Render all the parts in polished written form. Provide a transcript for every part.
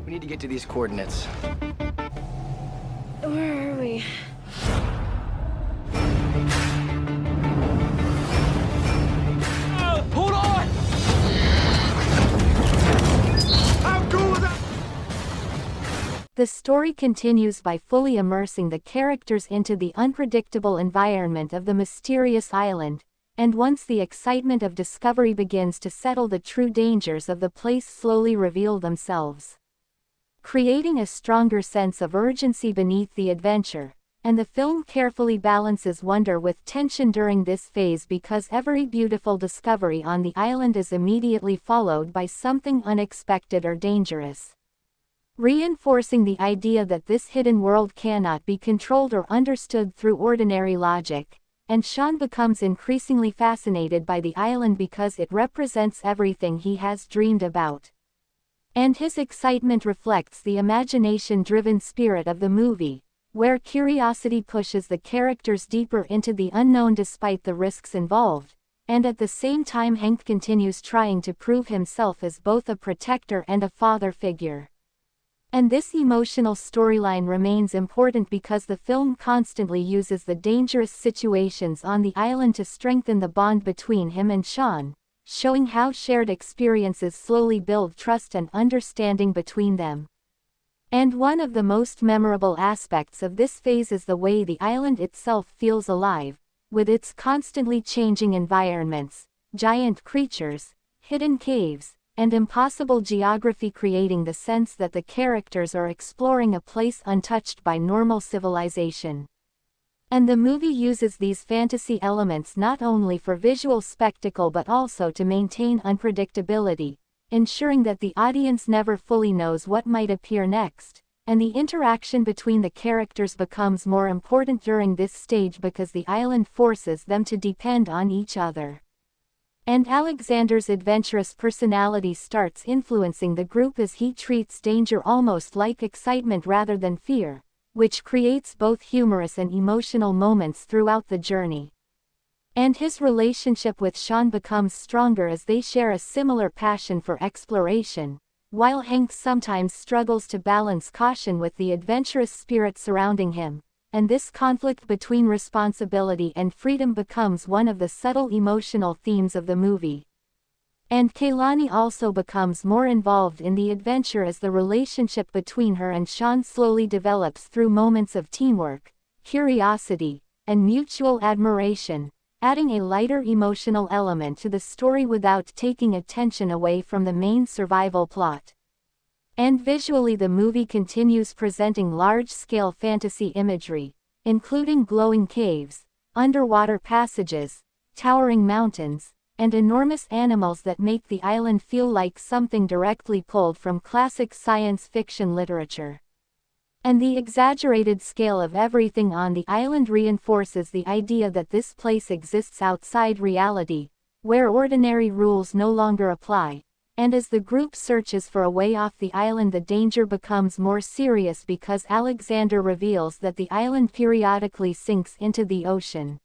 We need to get to these coordinates. Where are we? Hold on! How cool is that? The story continues by fully immersing the characters into the unpredictable environment of the mysterious island, and once the excitement of discovery begins to settle, the true dangers of the place slowly reveal themselves, creating a stronger sense of urgency beneath the adventure. And the film carefully balances wonder with tension during this phase, because every beautiful discovery on the island is immediately followed by something unexpected or dangerous, reinforcing the idea that this hidden world cannot be controlled or understood through ordinary logic. And Sean becomes increasingly fascinated by the island because it represents everything he has dreamed about. And his excitement reflects the imagination-driven spirit of the movie, where curiosity pushes the characters deeper into the unknown despite the risks involved, and at the same time Hank continues trying to prove himself as both a protector and a father figure. And this emotional storyline remains important because the film constantly uses the dangerous situations on the island to strengthen the bond between him and Sean, showing how shared experiences slowly build trust and understanding between them. And one of the most memorable aspects of this phase is the way the island itself feels alive, with its constantly changing environments, giant creatures, hidden caves, and impossible geography, creating the sense that the characters are exploring a place untouched by normal civilization. And the movie uses these fantasy elements not only for visual spectacle but also to maintain unpredictability, ensuring that the audience never fully knows what might appear next. And the interaction between the characters becomes more important during this stage because the island forces them to depend on each other. And Alexander's adventurous personality starts influencing the group as he treats danger almost like excitement rather than fear, which creates both humorous and emotional moments throughout the journey. And his relationship with Sean becomes stronger as they share a similar passion for exploration, while Hank sometimes struggles to balance caution with the adventurous spirit surrounding him. And this conflict between responsibility and freedom becomes one of the subtle emotional themes of the movie. And Kailani also becomes more involved in the adventure as the relationship between her and Sean slowly develops through moments of teamwork, curiosity, and mutual admiration, adding a lighter emotional element to the story without taking attention away from the main survival plot. And visually, the movie continues presenting large-scale fantasy imagery, including glowing caves, underwater passages, towering mountains, and enormous animals that make the island feel like something directly pulled from classic science fiction literature. And the exaggerated scale of everything on the island reinforces the idea that this place exists outside reality, where ordinary rules no longer apply. And as the group searches for a way off the island, the danger becomes more serious because Alexander reveals that the island periodically sinks into the ocean,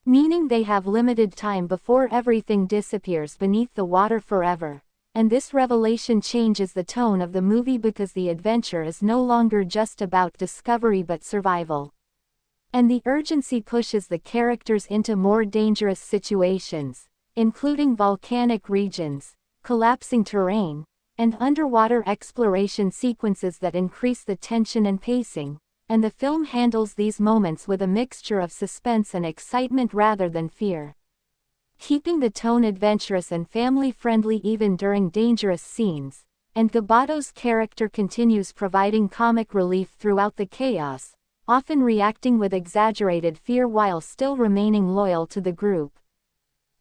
meaning they have limited time before everything disappears beneath the water forever. And this revelation changes the tone of the movie because the adventure is no longer just about discovery but survival. And the urgency pushes the characters into more dangerous situations, including volcanic regions, collapsing terrain, and underwater exploration sequences that increase the tension and pacing. And the film handles these moments with a mixture of suspense and excitement rather than fear, keeping the tone adventurous and family-friendly even during dangerous scenes. And Gabato's character continues providing comic relief throughout the chaos, often reacting with exaggerated fear while still remaining loyal to the group.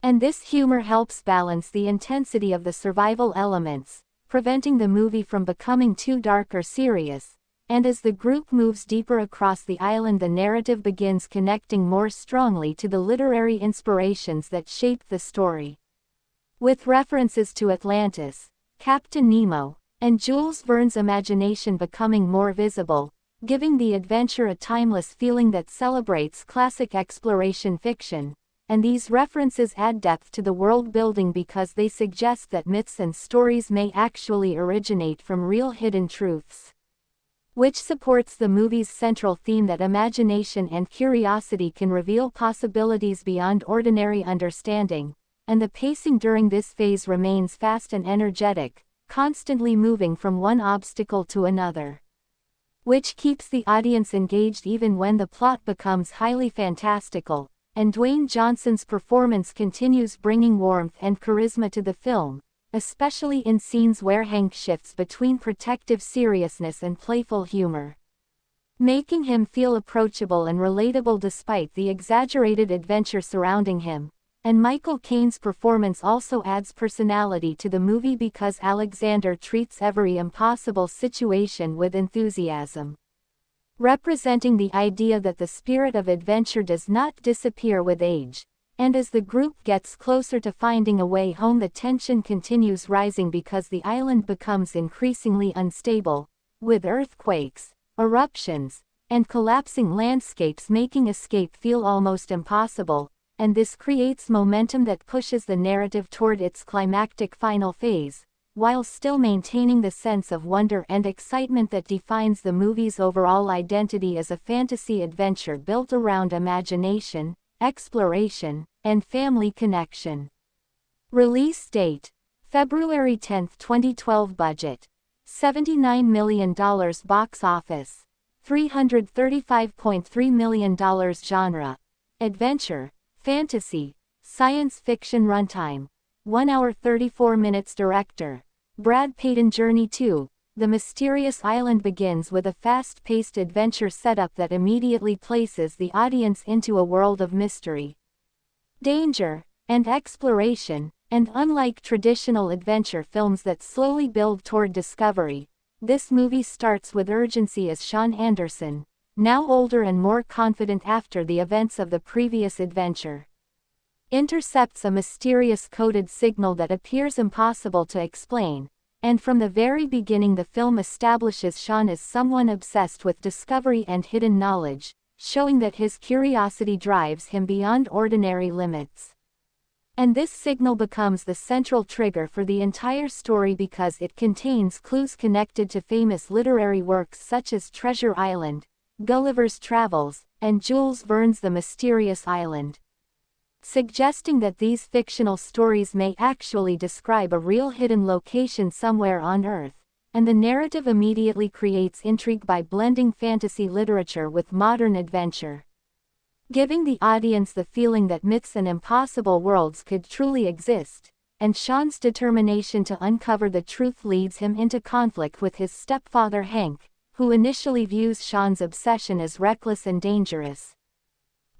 And this humor helps balance the intensity of the survival elements, preventing the movie from becoming too dark or serious. And as the group moves deeper across the island, the narrative begins connecting more strongly to the literary inspirations that shaped the story, with references to Atlantis, Captain Nemo, and Jules Verne's imagination becoming more visible, giving the adventure a timeless feeling that celebrates classic exploration fiction. and these references add depth to the world building because they suggest that myths and stories may actually originate from real hidden truths. Which supports the movie's central theme that imagination and curiosity can reveal possibilities beyond ordinary understanding, and the pacing during this phase remains fast and energetic, constantly moving from one obstacle to another. Which keeps the audience engaged even when the plot becomes highly fantastical, and Dwayne Johnson's performance continues bringing warmth and charisma to the film, especially in scenes where Hank shifts between protective seriousness and playful humor, making him feel approachable and relatable despite the exaggerated adventure surrounding him. And Michael Caine's performance also adds personality to the movie because Alexander treats every impossible situation with enthusiasm, representing the idea that the spirit of adventure does not disappear with age. And as the group gets closer to finding a way home, the tension continues rising because the island becomes increasingly unstable, with earthquakes, eruptions, and collapsing landscapes making escape feel almost impossible, and this creates momentum that pushes the narrative toward its climactic final phase, while still maintaining the sense of wonder and excitement that defines the movie's overall identity as a fantasy adventure built around imagination, exploration, and family connection. Release date: February 10, 2012. Budget: $79 million. Box office: $335.3 million. Genre: adventure, fantasy, science fiction. Runtime: 1 hour 34 minutes. Director: Brad Peyton. Journey to the mysterious island begins with a fast-paced adventure setup that immediately places the audience into a world of mystery, danger, and exploration, and unlike traditional adventure films that slowly build toward discovery, this movie starts with urgency as Sean Anderson, now older and more confident after the events of the previous adventure, intercepts a mysterious coded signal that appears impossible to explain. And from the very beginning the film establishes Sean as someone obsessed with discovery and hidden knowledge, showing that his curiosity drives him beyond ordinary limits. And this signal becomes the central trigger for the entire story because it contains clues connected to famous literary works such as Treasure Island, Gulliver's Travels, and Jules Verne's The Mysterious Island, suggesting that these fictional stories may actually describe a real hidden location somewhere on Earth, and the narrative immediately creates intrigue by blending fantasy literature with modern adventure, giving the audience the feeling that myths and impossible worlds could truly exist, and Sean's determination to uncover the truth leads him into conflict with his stepfather Hank, who initially views Sean's obsession as reckless and dangerous.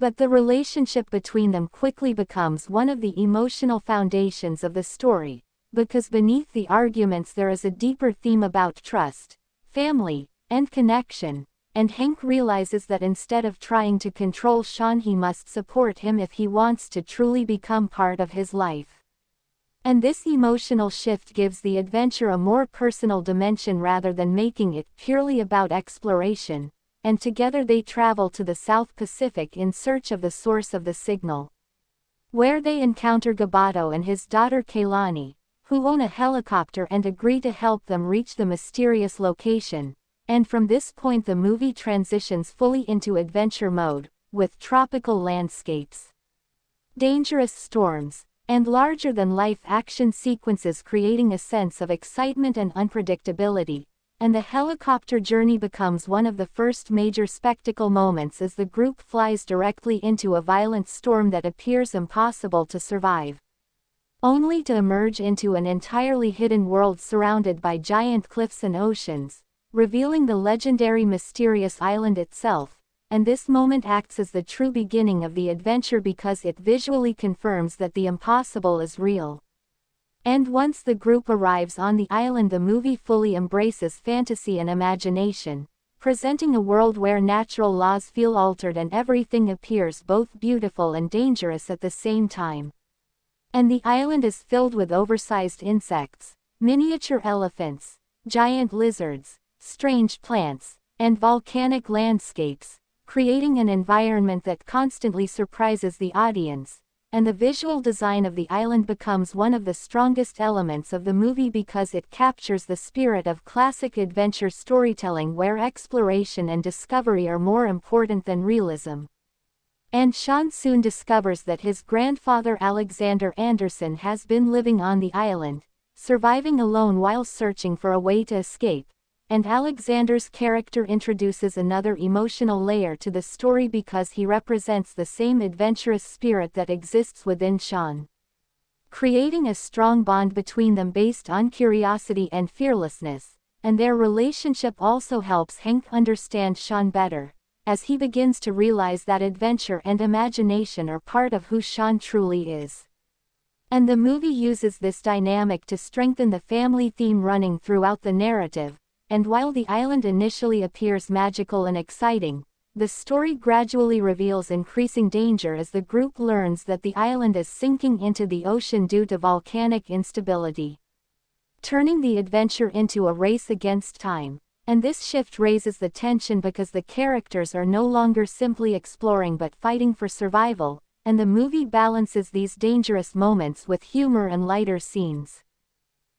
But the relationship between them quickly becomes one of the emotional foundations of the story, because beneath the arguments there is a deeper theme about trust, family, and connection, and Hank realizes that instead of trying to control Sean he must support him if he wants to truly become part of his life. And this emotional shift gives the adventure a more personal dimension rather than making it purely about exploration. And together they travel to the South Pacific in search of the source of the signal, where they encounter Gabato and his daughter Kailani, who own a helicopter and agree to help them reach the mysterious location, and from this point the movie transitions fully into adventure mode, with tropical landscapes, dangerous storms, and larger-than-life action sequences creating a sense of excitement and unpredictability. And the helicopter journey becomes one of the first major spectacle moments as the group flies directly into a violent storm that appears impossible to survive, only to emerge into an entirely hidden world surrounded by giant cliffs and oceans, revealing the legendary mysterious island itself. And this moment acts as the true beginning of the adventure because it visually confirms that the impossible is real. And once the group arrives on the island the movie fully embraces fantasy and imagination, presenting a world where natural laws feel altered and everything appears both beautiful and dangerous at the same time. And the island is filled with oversized insects, miniature elephants, giant lizards, strange plants, and volcanic landscapes, creating an environment that constantly surprises the audience. and the visual design of the island becomes one of the strongest elements of the movie because it captures the spirit of classic adventure storytelling where exploration and discovery are more important than realism. And Sean soon discovers that his grandfather Alexander Anderson has been living on the island, surviving alone while searching for a way to escape, and Alexander's character introduces another emotional layer to the story because he represents the same adventurous spirit that exists within Sean, creating a strong bond between them based on curiosity and fearlessness, and their relationship also helps Hank understand Sean better, as he begins to realize that adventure and imagination are part of who Sean truly is. And the movie uses this dynamic to strengthen the family theme running throughout the narrative, and while the island initially appears magical and exciting, the story gradually reveals increasing danger as the group learns that the island is sinking into the ocean due to volcanic instability, turning the adventure into a race against time. And this shift raises the tension because the characters are no longer simply exploring but fighting for survival, and the movie balances these dangerous moments with humor and lighter scenes,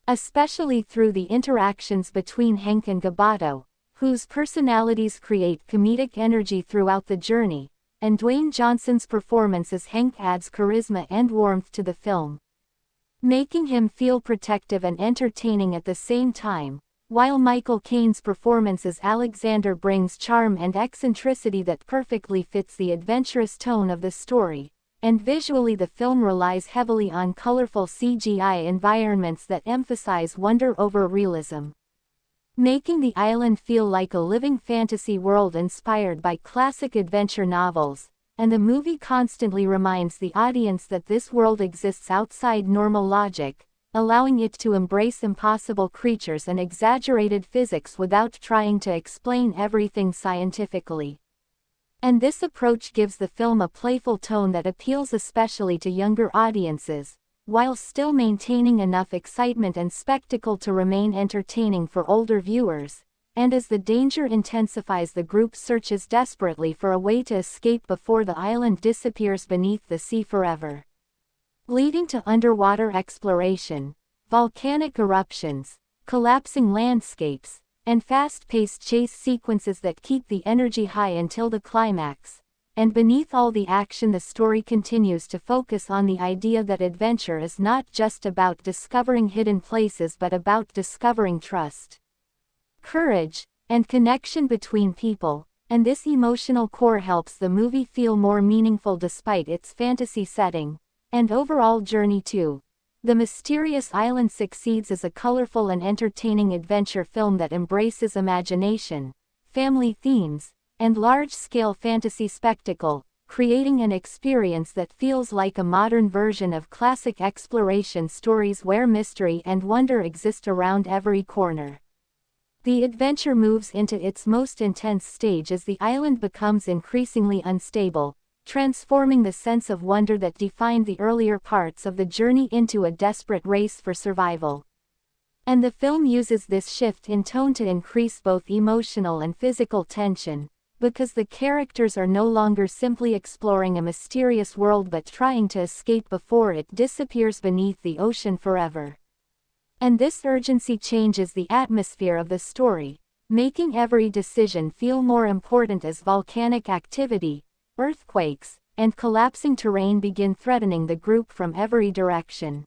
especially through the interactions between Hank and Gabato, whose personalities create comedic energy throughout the journey, and Dwayne Johnson's performance as Hank adds charisma and warmth to the film, making him feel protective and entertaining at the same time, while Michael Caine's performance as Alexander brings charm and eccentricity that perfectly fits the adventurous tone of the story. And visually the film relies heavily on colorful CGI environments that emphasize wonder over realism, making the island feel like a living fantasy world inspired by classic adventure novels, and the movie constantly reminds the audience that this world exists outside normal logic, allowing it to embrace impossible creatures and exaggerated physics without trying to explain everything scientifically. And this approach gives the film a playful tone that appeals especially to younger audiences, while still maintaining enough excitement and spectacle to remain entertaining for older viewers. And as the danger intensifies, the group searches desperately for a way to escape before the island disappears beneath the sea forever, leading to underwater exploration, volcanic eruptions, collapsing landscapes, and fast-paced chase sequences that keep the energy high until the climax. And beneath all the action, the story continues to focus on the idea that adventure is not just about discovering hidden places but about discovering trust, courage, and connection between people, and this emotional core helps the movie feel more meaningful despite its fantasy setting. And overall journey too. The Mysterious Island succeeds as a colorful and entertaining adventure film that embraces imagination, family themes, and large-scale fantasy spectacle, creating an experience that feels like a modern version of classic exploration stories where mystery and wonder exist around every corner. The adventure moves into its most intense stage as the island becomes increasingly unstable, transforming the sense of wonder that defined the earlier parts of the journey into a desperate race for survival. And the film uses this shift in tone to increase both emotional and physical tension, because the characters are no longer simply exploring a mysterious world but trying to escape before it disappears beneath the ocean forever. And this urgency changes the atmosphere of the story, making every decision feel more important as volcanic activity, earthquakes, and collapsing terrain begin threatening the group from every direction.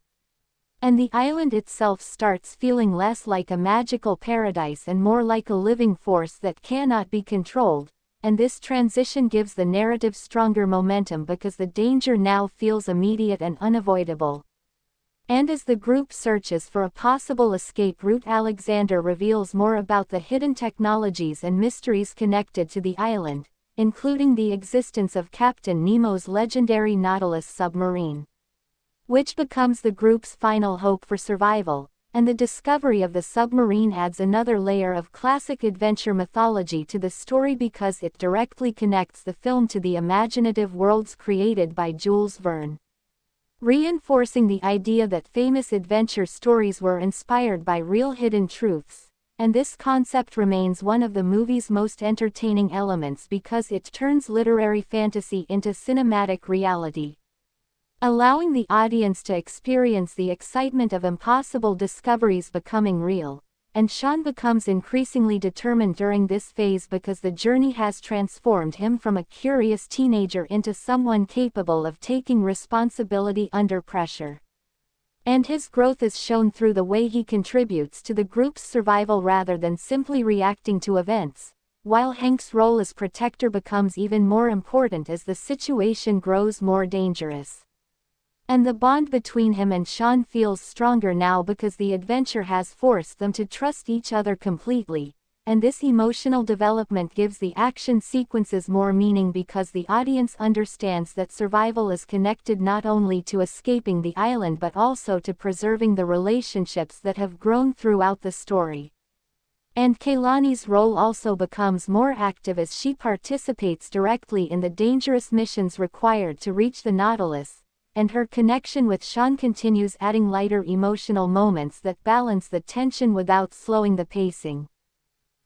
And the island itself starts feeling less like a magical paradise and more like a living force that cannot be controlled, and this transition gives the narrative stronger momentum because the danger now feels immediate and unavoidable. And as the group searches for a possible escape route, Alexander reveals more about the hidden technologies and mysteries connected to the island, including the existence of Captain Nemo's legendary Nautilus submarine, which becomes the group's final hope for survival, and the discovery of the submarine adds another layer of classic adventure mythology to the story because it directly connects the film to the imaginative worlds created by Jules Verne, reinforcing the idea that famous adventure stories were inspired by real hidden truths. And this concept remains one of the movie's most entertaining elements because it turns literary fantasy into cinematic reality. allowing the audience to experience the excitement of impossible discoveries becoming real. And Sean becomes increasingly determined during this phase because the journey has transformed him from a curious teenager into someone capable of taking responsibility under pressure. And his growth is shown through the way he contributes to the group's survival rather than simply reacting to events, while Hank's role as protector becomes even more important as the situation grows more dangerous. And the bond between him and Sean feels stronger now because the adventure has forced them to trust each other completely, and this emotional development gives the action sequences more meaning because the audience understands that survival is connected not only to escaping the island but also to preserving the relationships that have grown throughout the story. And Kaylani's role also becomes more active as she participates directly in the dangerous missions required to reach the Nautilus, and her connection with Sean continues adding lighter emotional moments that balance the tension without slowing the pacing.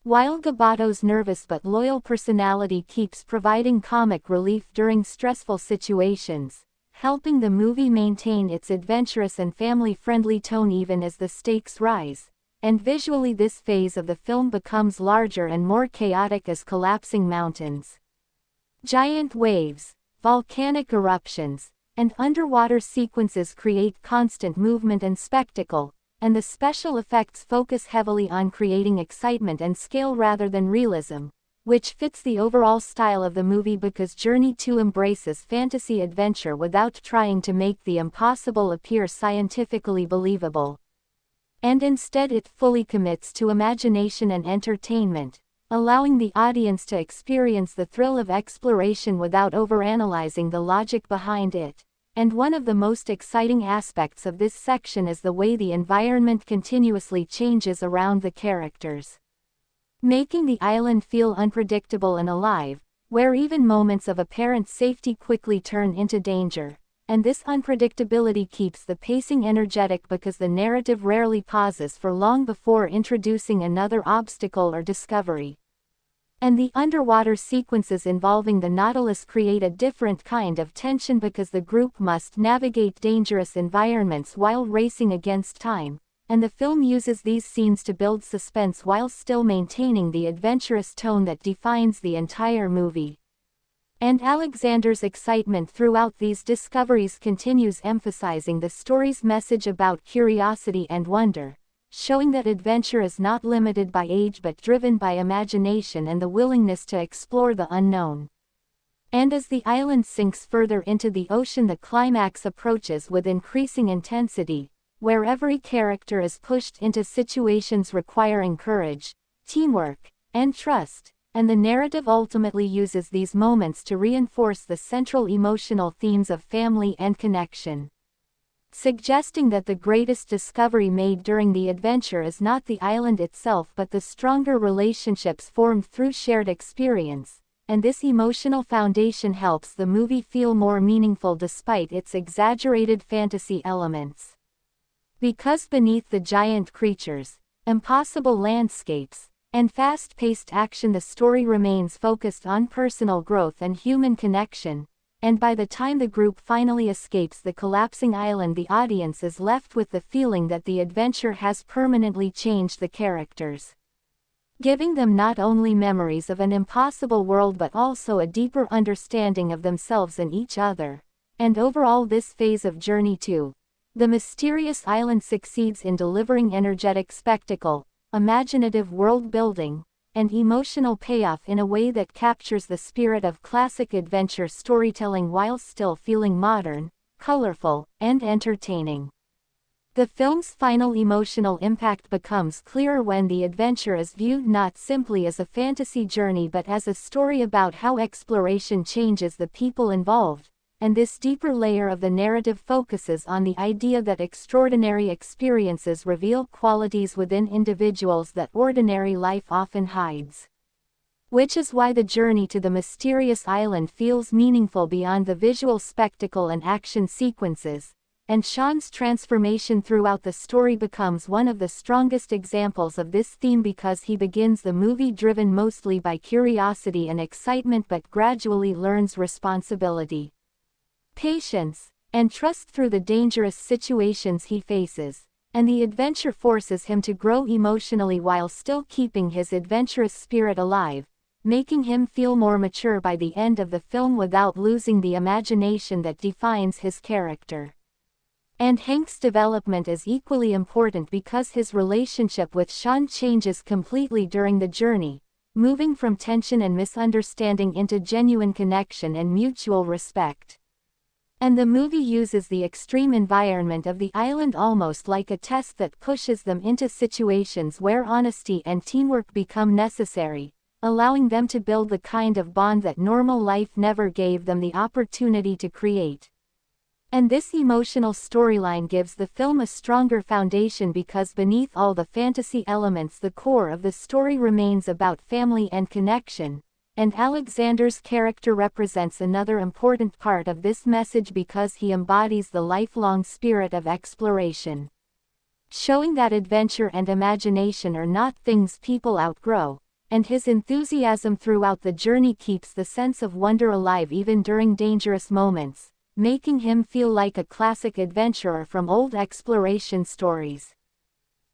While Gabato's nervous but loyal personality keeps providing comic relief during stressful situations, helping the movie maintain its adventurous and family-friendly tone even as the stakes rise. And visually this phase of the film becomes larger and more chaotic as collapsing mountains, giant waves, volcanic eruptions, and underwater sequences create constant movement and spectacle, and the special effects focus heavily on creating excitement and scale rather than realism, which fits the overall style of the movie because Journey 2 embraces fantasy adventure without trying to make the impossible appear scientifically believable. And instead it fully commits to imagination and entertainment, allowing the audience to experience the thrill of exploration without overanalyzing the logic behind it. And one of the most exciting aspects of this section is the way the environment continuously changes around the characters, making the island feel unpredictable and alive, where even moments of apparent safety quickly turn into danger. And this unpredictability keeps the pacing energetic because the narrative rarely pauses for long before introducing another obstacle or discovery. And the underwater sequences involving the Nautilus create a different kind of tension because the group must navigate dangerous environments while racing against time, and the film uses these scenes to build suspense while still maintaining the adventurous tone that defines the entire movie. And Alexander's excitement throughout these discoveries continues emphasizing the story's message about curiosity and wonder, showing that adventure is not limited by age but driven by imagination and the willingness to explore the unknown. And as the island sinks further into the ocean, the climax approaches with increasing intensity, where every character is pushed into situations requiring courage, teamwork, and trust, and the narrative ultimately uses these moments to reinforce the central emotional themes of family and connection, suggesting that the greatest discovery made during the adventure is not the island itself but the stronger relationships formed through shared experience, and this emotional foundation helps the movie feel more meaningful despite its exaggerated fantasy elements. Because beneath the giant creatures, impossible landscapes, and fast-paced action, the story remains focused on personal growth and human connection, and by the time the group finally escapes the collapsing island, the audience is left with the feeling that the adventure has permanently changed the characters, giving them not only memories of an impossible world but also a deeper understanding of themselves and each other. And overall, this phase of Journey 2, The Mysterious Island, succeeds in delivering energetic spectacle, imaginative world-building, and emotional payoff in a way that captures the spirit of classic adventure storytelling while still feeling modern, colorful, and entertaining. The film's final emotional impact becomes clearer when the adventure is viewed not simply as a fantasy journey but as a story about how exploration changes the people involved, and this deeper layer of the narrative focuses on the idea that extraordinary experiences reveal qualities within individuals that ordinary life often hides. Which is why the journey to the mysterious island feels meaningful beyond the visual spectacle and action sequences, and Sean's transformation throughout the story becomes one of the strongest examples of this theme because he begins the movie driven mostly by curiosity and excitement but gradually learns responsibility, patience, and trust through the dangerous situations he faces, and the adventure forces him to grow emotionally while still keeping his adventurous spirit alive, making him feel more mature by the end of the film without losing the imagination that defines his character. And Hank's development is equally important because his relationship with Sean changes completely during the journey, moving from tension and misunderstanding into genuine connection and mutual respect. And the movie uses the extreme environment of the island almost like a test that pushes them into situations where honesty and teamwork become necessary, allowing them to build the kind of bond that normal life never gave them the opportunity to create. And this emotional storyline gives the film a stronger foundation because beneath all the fantasy elements the core of the story remains about family and connection, and Alexander's character represents another important part of this message because he embodies the lifelong spirit of exploration. Showing that adventure and imagination are not things people outgrow, and his enthusiasm throughout the journey keeps the sense of wonder alive even during dangerous moments, making him feel like a classic adventurer from old exploration stories.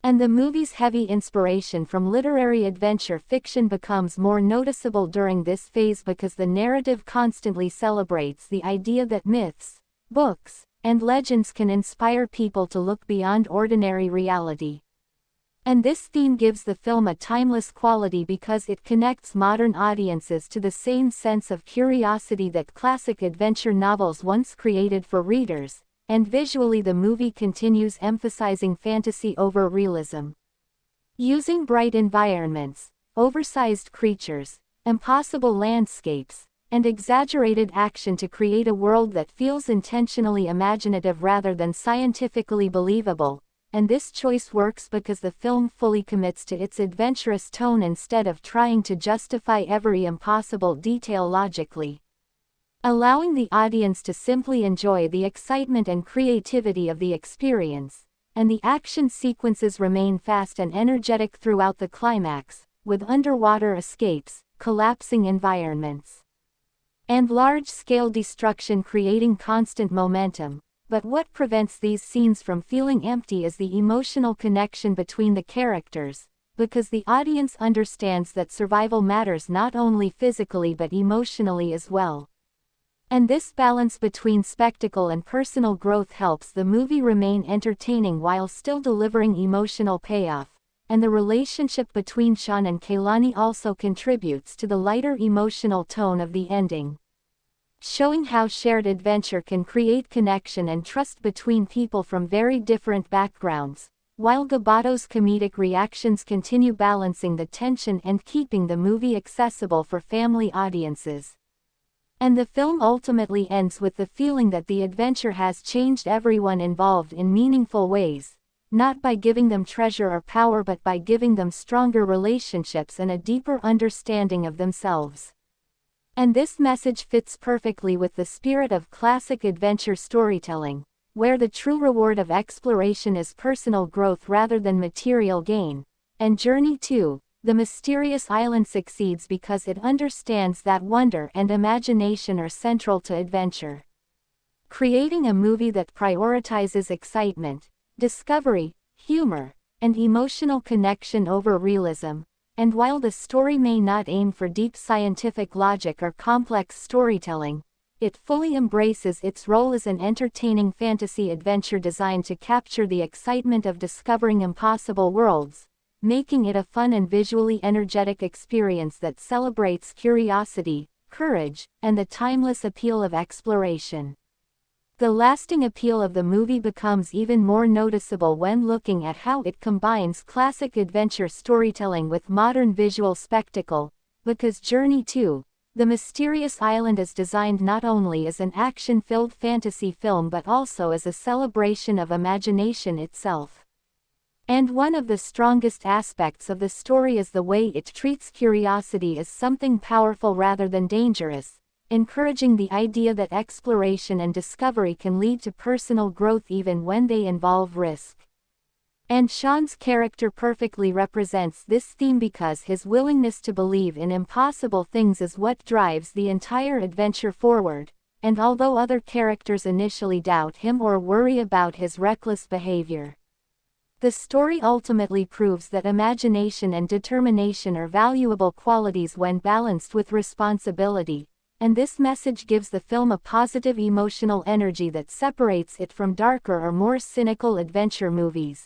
And the movie's heavy inspiration from literary adventure fiction becomes more noticeable during this phase because the narrative constantly celebrates the idea that myths, books, and legends can inspire people to look beyond ordinary reality. And this theme gives the film a timeless quality because it connects modern audiences to the same sense of curiosity that classic adventure novels once created for readers, and visually the movie continues emphasizing fantasy over realism. Using bright environments, oversized creatures, impossible landscapes, and exaggerated action to create a world that feels intentionally imaginative rather than scientifically believable, and this choice works because the film fully commits to its adventurous tone instead of trying to justify every impossible detail logically, allowing the audience to simply enjoy the excitement and creativity of the experience, and the action sequences remain fast and energetic throughout the climax, with underwater escapes, collapsing environments, and large-scale destruction creating constant momentum. But what prevents these scenes from feeling empty is the emotional connection between the characters, because the audience understands that survival matters not only physically but emotionally as well. And this balance between spectacle and personal growth helps the movie remain entertaining while still delivering emotional payoff, and the relationship between Sean and Kailani also contributes to the lighter emotional tone of the ending, showing how shared adventure can create connection and trust between people from very different backgrounds, while Gabato's comedic reactions continue balancing the tension and keeping the movie accessible for family audiences. And the film ultimately ends with the feeling that the adventure has changed everyone involved in meaningful ways, not by giving them treasure or power but by giving them stronger relationships and a deeper understanding of themselves. And this message fits perfectly with the spirit of classic adventure storytelling, where the true reward of exploration is personal growth rather than material gain. And Journey 2, The Mysterious Island succeeds because it understands that wonder and imagination are central to adventure, creating a movie that prioritizes excitement, discovery, humor, and emotional connection over realism. And while the story may not aim for deep scientific logic or complex storytelling, it fully embraces its role as an entertaining fantasy adventure designed to capture the excitement of discovering impossible worlds, making it a fun and visually energetic experience that celebrates curiosity, courage, and the timeless appeal of exploration. The lasting appeal of the movie becomes even more noticeable when looking at how it combines classic adventure storytelling with modern visual spectacle, because Journey 2, The Mysterious Island is designed not only as an action-filled fantasy film but also as a celebration of imagination itself. And one of the strongest aspects of the story is the way it treats curiosity as something powerful rather than dangerous, encouraging the idea that exploration and discovery can lead to personal growth even when they involve risk. And Sean's character perfectly represents this theme because his willingness to believe in impossible things is what drives the entire adventure forward, and although other characters initially doubt him or worry about his reckless behavior, the story ultimately proves that imagination and determination are valuable qualities when balanced with responsibility, and this message gives the film a positive emotional energy that separates it from darker or more cynical adventure movies.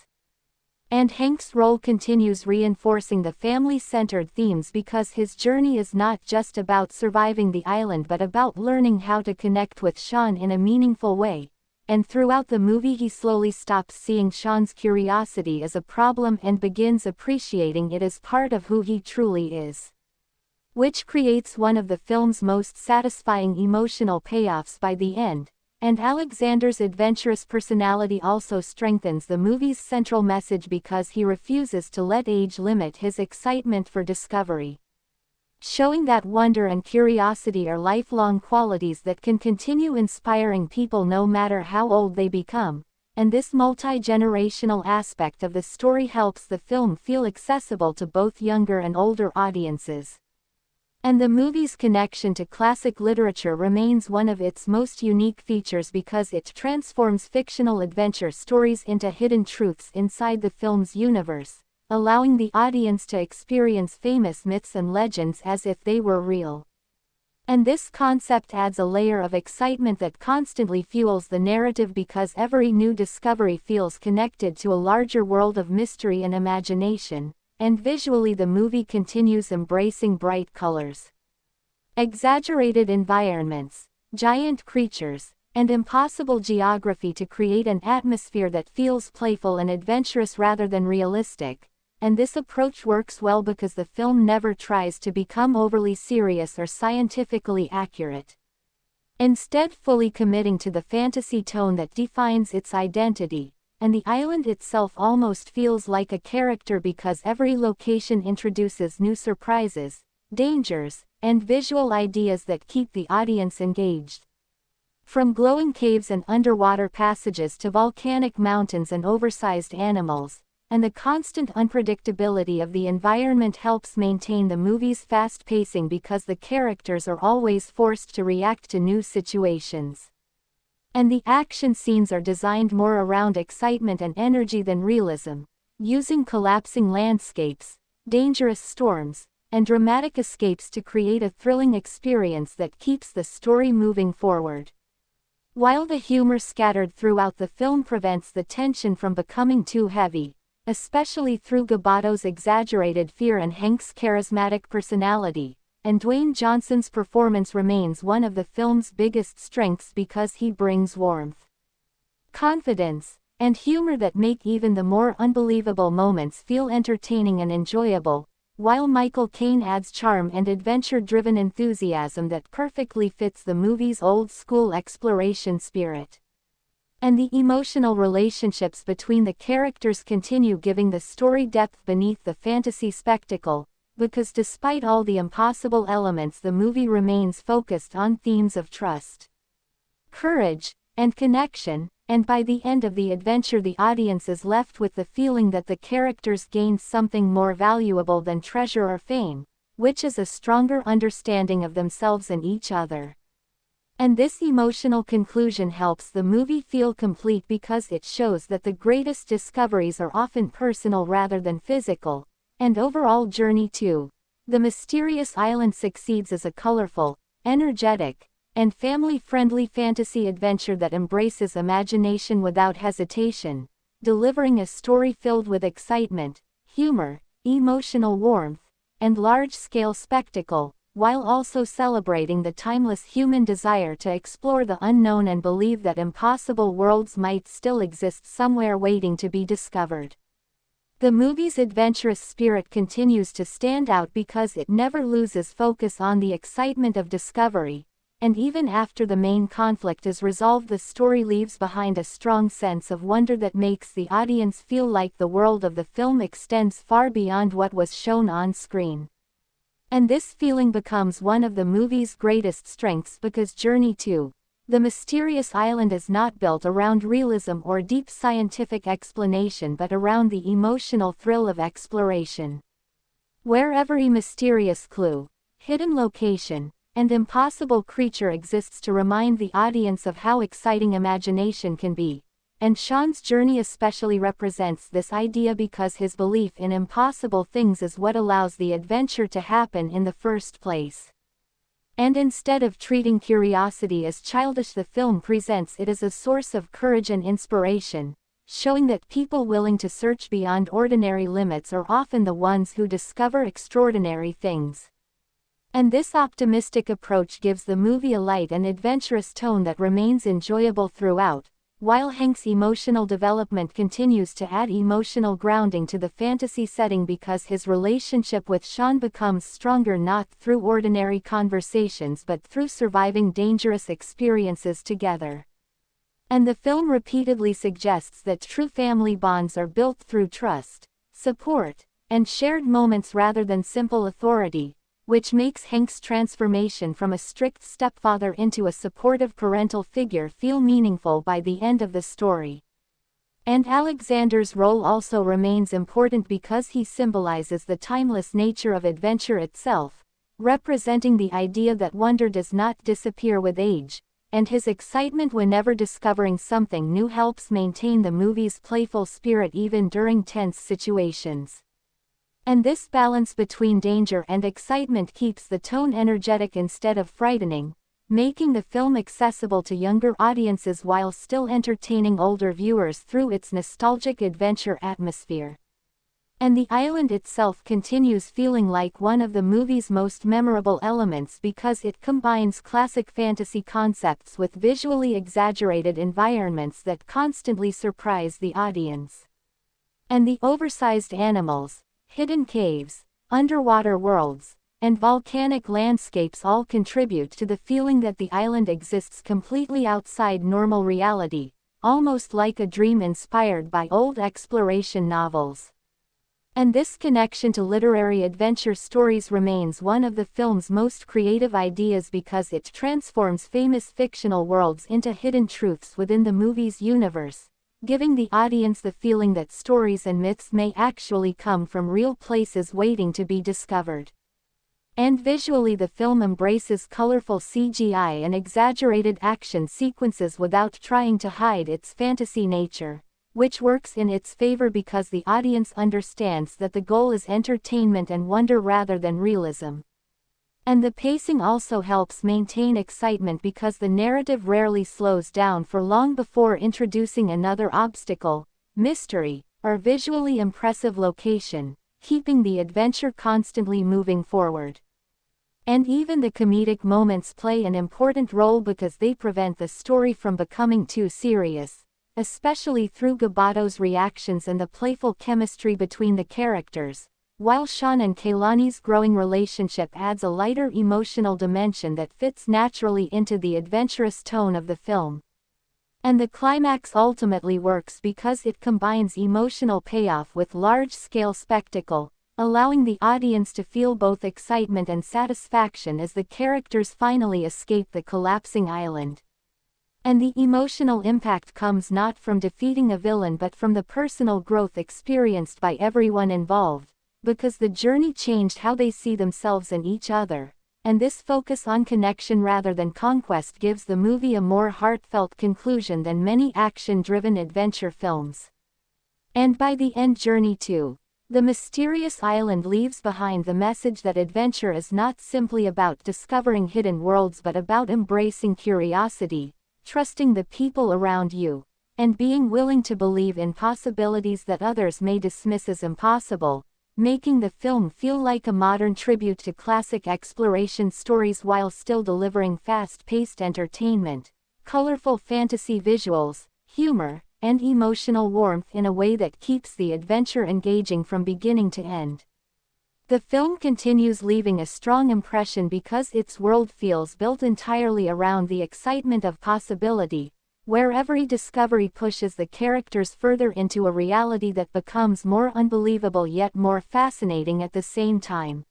And Hank's role continues reinforcing the family-centered themes because his journey is not just about surviving the island but about learning how to connect with Sean in a meaningful way. And throughout the movie he slowly stops seeing Sean's curiosity as a problem and begins appreciating it as part of who he truly is. Which creates one of the film's most satisfying emotional payoffs by the end, and Alexander's adventurous personality also strengthens the movie's central message because he refuses to let age limit his excitement for discovery. Showing that wonder and curiosity are lifelong qualities that can continue inspiring people no matter how old they become, and this multi-generational aspect of the story helps the film feel accessible to both younger and older audiences. And the movie's connection to classic literature remains one of its most unique features because it transforms fictional adventure stories into hidden truths inside the film's universe, allowing the audience to experience famous myths and legends as if they were real. And this concept adds a layer of excitement that constantly fuels the narrative because every new discovery feels connected to a larger world of mystery and imagination, and visually the movie continues embracing bright colors, exaggerated environments, giant creatures, and impossible geography to create an atmosphere that feels playful and adventurous rather than realistic. And this approach works well because the film never tries to become overly serious or scientifically accurate, instead fully committing to the fantasy tone that defines its identity, and the island itself almost feels like a character because every location introduces new surprises, dangers, and visual ideas that keep the audience engaged. From glowing caves and underwater passages to volcanic mountains and oversized animals, and the constant unpredictability of the environment helps maintain the movie's fast pacing because the characters are always forced to react to new situations. And the action scenes are designed more around excitement and energy than realism, using collapsing landscapes, dangerous storms, and dramatic escapes to create a thrilling experience that keeps the story moving forward. While the humor scattered throughout the film prevents the tension from becoming too heavy, especially through Gabato's exaggerated fear and Hank's charismatic personality, and Dwayne Johnson's performance remains one of the film's biggest strengths because he brings warmth, confidence, and humor that make even the more unbelievable moments feel entertaining and enjoyable, while Michael Caine adds charm and adventure-driven enthusiasm that perfectly fits the movie's old-school exploration spirit. And the emotional relationships between the characters continue giving the story depth beneath the fantasy spectacle, because despite all the impossible elements the movie remains focused on themes of trust, courage, and connection, and by the end of the adventure the audience is left with the feeling that the characters gained something more valuable than treasure or fame, which is a stronger understanding of themselves and each other. And this emotional conclusion helps the movie feel complete because it shows that the greatest discoveries are often personal rather than physical, and overall journey to the mysterious island succeeds as a colorful, energetic, and family-friendly fantasy adventure that embraces imagination without hesitation, delivering a story filled with excitement, humor, emotional warmth, and large-scale spectacle, while also celebrating the timeless human desire to explore the unknown and believe that impossible worlds might still exist somewhere waiting to be discovered. The movie's adventurous spirit continues to stand out because it never loses focus on the excitement of discovery, and even after the main conflict is resolved the story leaves behind a strong sense of wonder that makes the audience feel like the world of the film extends far beyond what was shown on screen. And this feeling becomes one of the movie's greatest strengths because Journey to the Mysterious Island is not built around realism or deep scientific explanation but around the emotional thrill of exploration, where every mysterious clue, hidden location, and impossible creature exists to remind the audience of how exciting imagination can be. And Sean's journey especially represents this idea because his belief in impossible things is what allows the adventure to happen in the first place. And instead of treating curiosity as childish, the film presents it as a source of courage and inspiration, showing that people willing to search beyond ordinary limits are often the ones who discover extraordinary things. And this optimistic approach gives the movie a light and adventurous tone that remains enjoyable throughout, while Hank's emotional development continues to add emotional grounding to the fantasy setting because his relationship with Sean becomes stronger not through ordinary conversations but through surviving dangerous experiences together. And the film repeatedly suggests that true family bonds are built through trust, support, and shared moments rather than simple authority, which makes Hank's transformation from a strict stepfather into a supportive parental figure feel meaningful by the end of the story. And Alexander's role also remains important because he symbolizes the timeless nature of adventure itself, representing the idea that wonder does not disappear with age, and his excitement whenever discovering something new helps maintain the movie's playful spirit even during tense situations. And this balance between danger and excitement keeps the tone energetic instead of frightening, making the film accessible to younger audiences while still entertaining older viewers through its nostalgic adventure atmosphere. And the island itself continues feeling like one of the movie's most memorable elements because it combines classic fantasy concepts with visually exaggerated environments that constantly surprise the audience. And the oversized animals, hidden caves, underwater worlds, and volcanic landscapes all contribute to the feeling that the island exists completely outside normal reality, almost like a dream inspired by old exploration novels. And this connection to literary adventure stories remains one of the film's most creative ideas because it transforms famous fictional worlds into hidden truths within the movie's universe, giving the audience the feeling that stories and myths may actually come from real places waiting to be discovered. And visually, the film embraces colorful CGI and exaggerated action sequences without trying to hide its fantasy nature, which works in its favor because the audience understands that the goal is entertainment and wonder rather than realism. And the pacing also helps maintain excitement because the narrative rarely slows down for long before introducing another obstacle, mystery, or visually impressive location, keeping the adventure constantly moving forward. And even the comedic moments play an important role because they prevent the story from becoming too serious, especially through Gabato's reactions and the playful chemistry between the characters, while Sean and Kaylani's growing relationship adds a lighter emotional dimension that fits naturally into the adventurous tone of the film. And the climax ultimately works because it combines emotional payoff with large-scale spectacle, allowing the audience to feel both excitement and satisfaction as the characters finally escape the collapsing island. And the emotional impact comes not from defeating a villain but from the personal growth experienced by everyone involved, because the journey changed how they see themselves and each other, and this focus on connection rather than conquest gives the movie a more heartfelt conclusion than many action-driven adventure films. And by the end, Journey to the Mysterious Island leaves behind the message that adventure is not simply about discovering hidden worlds but about embracing curiosity, trusting the people around you, and being willing to believe in possibilities that others may dismiss as impossible, making the film feel like a modern tribute to classic exploration stories while still delivering fast-paced entertainment, colorful fantasy visuals, humor, and emotional warmth in a way that keeps the adventure engaging from beginning to end. The film continues leaving a strong impression because its world feels built entirely around the excitement of possibility, where every discovery pushes the characters further into a reality that becomes more unbelievable yet more fascinating at the same time.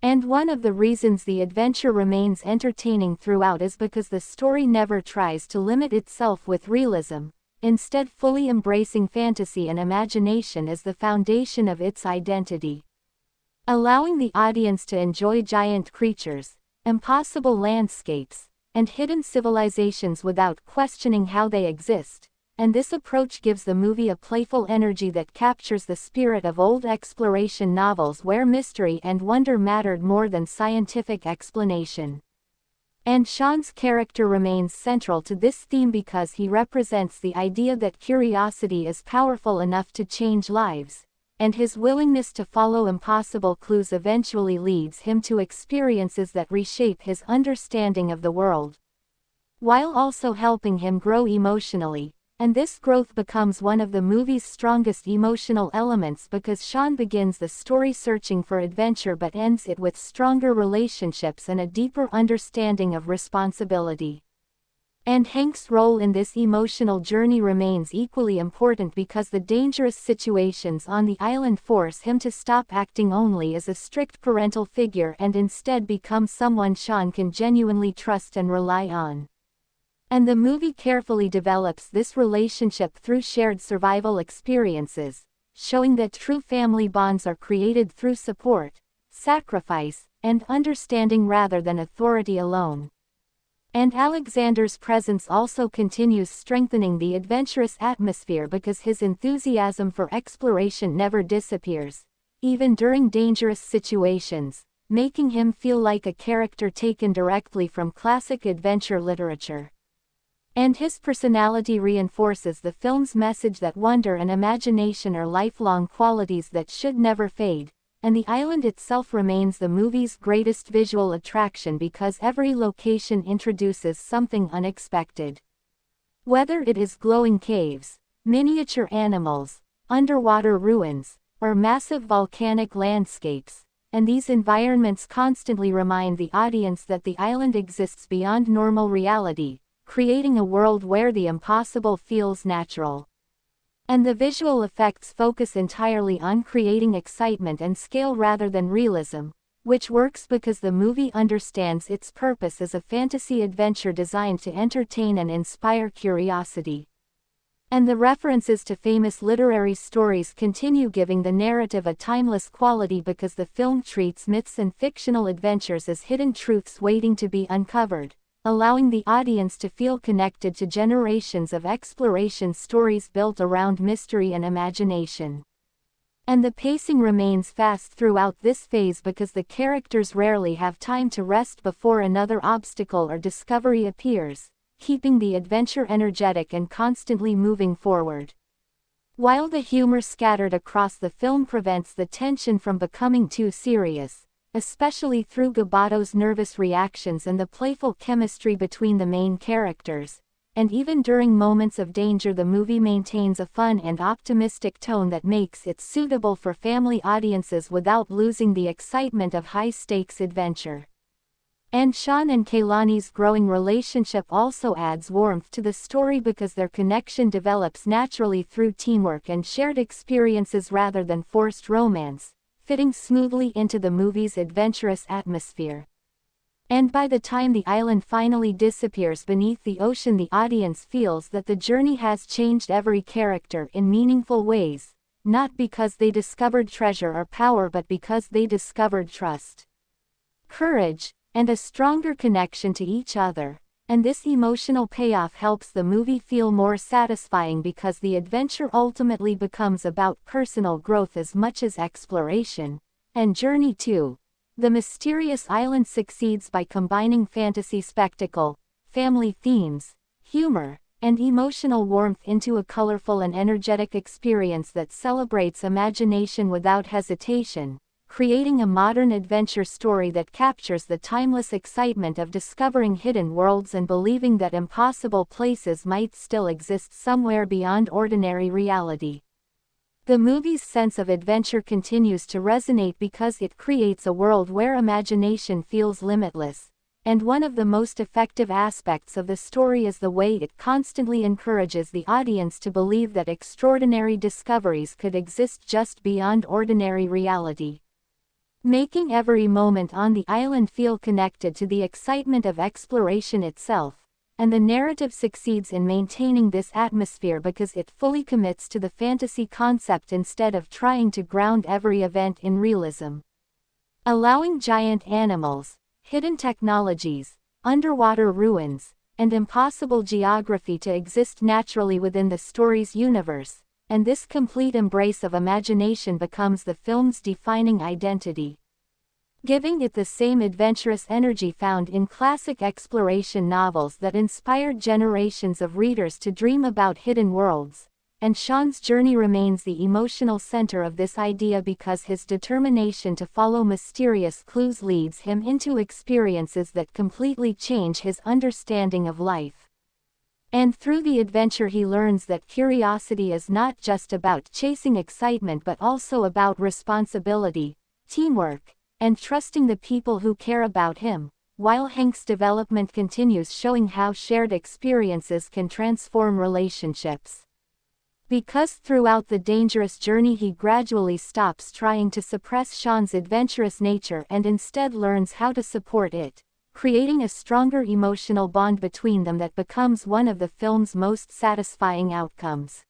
And one of the reasons the adventure remains entertaining throughout is because the story never tries to limit itself with realism, instead fully embracing fantasy and imagination as the foundation of its identity. Allowing the audience to enjoy giant creatures, impossible landscapes, and hidden civilizations without questioning how they exist, and this approach gives the movie a playful energy that captures the spirit of old exploration novels where mystery and wonder mattered more than scientific explanation. And Sean's character remains central to this theme because he represents the idea that curiosity is powerful enough to change lives, and his willingness to follow impossible clues eventually leads him to experiences that reshape his understanding of the world, while also helping him grow emotionally. And this growth becomes one of the movie's strongest emotional elements because Sean begins the story searching for adventure but ends it with stronger relationships and a deeper understanding of responsibility. And Hank's role in this emotional journey remains equally important because the dangerous situations on the island force him to stop acting only as a strict parental figure and instead become someone Sean can genuinely trust and rely on. And the movie carefully develops this relationship through shared survival experiences, showing that true family bonds are created through support, sacrifice, and understanding rather than authority alone. And Alexander's presence also continues strengthening the adventurous atmosphere because his enthusiasm for exploration never disappears, even during dangerous situations, making him feel like a character taken directly from classic adventure literature. And his personality reinforces the film's message that wonder and imagination are lifelong qualities that should never fade, and the island itself remains the movie's greatest visual attraction because every location introduces something unexpected. Whether it is glowing caves, miniature animals, underwater ruins, or massive volcanic landscapes, and these environments constantly remind the audience that the island exists beyond normal reality, creating a world where the impossible feels natural. And the visual effects focus entirely on creating excitement and scale rather than realism, which works because the movie understands its purpose as a fantasy adventure designed to entertain and inspire curiosity. And the references to famous literary stories continue giving the narrative a timeless quality because the film treats myths and fictional adventures as hidden truths waiting to be uncovered, allowing the audience to feel connected to generations of exploration stories built around mystery and imagination. And the pacing remains fast throughout this phase because the characters rarely have time to rest before another obstacle or discovery appears, keeping the adventure energetic and constantly moving forward. While the humor scattered across the film prevents the tension from becoming too serious, especially through Gabato's nervous reactions and the playful chemistry between the main characters, and even during moments of danger the movie maintains a fun and optimistic tone that makes it suitable for family audiences without losing the excitement of high-stakes adventure. And Sean and Kaylani's growing relationship also adds warmth to the story because their connection develops naturally through teamwork and shared experiences rather than forced romance, fitting smoothly into the movie's adventurous atmosphere. And by the time the island finally disappears beneath the ocean, the audience feels that the journey has changed every character in meaningful ways, not because they discovered treasure or power but because they discovered trust, courage, and a stronger connection to each other. And this emotional payoff helps the movie feel more satisfying because the adventure ultimately becomes about personal growth as much as exploration and journey too. The mysterious island succeeds by combining fantasy spectacle, family themes, humor, and emotional warmth into a colorful and energetic experience that celebrates imagination without hesitation, creating a modern adventure story that captures the timeless excitement of discovering hidden worlds and believing that impossible places might still exist somewhere beyond ordinary reality. The movie's sense of adventure continues to resonate because it creates a world where imagination feels limitless, and one of the most effective aspects of the story is the way it constantly encourages the audience to believe that extraordinary discoveries could exist just beyond ordinary reality, making every moment on the island feel connected to the excitement of exploration itself. And the narrative succeeds in maintaining this atmosphere because it fully commits to the fantasy concept instead of trying to ground every event in realism. Allowing giant animals, hidden technologies, underwater ruins, and impossible geography to exist naturally within the story's universe, and this complete embrace of imagination becomes the film's defining identity, giving it the same adventurous energy found in classic exploration novels that inspired generations of readers to dream about hidden worlds. And Sean's journey remains the emotional center of this idea because his determination to follow mysterious clues leads him into experiences that completely change his understanding of life. And through the adventure he learns that curiosity is not just about chasing excitement but also about responsibility, teamwork, and trusting the people who care about him, while Hank's development continues showing how shared experiences can transform relationships. Because throughout the dangerous journey he gradually stops trying to suppress Sean's adventurous nature and instead learns how to support it, creating a stronger emotional bond between them that becomes one of the film's most satisfying outcomes.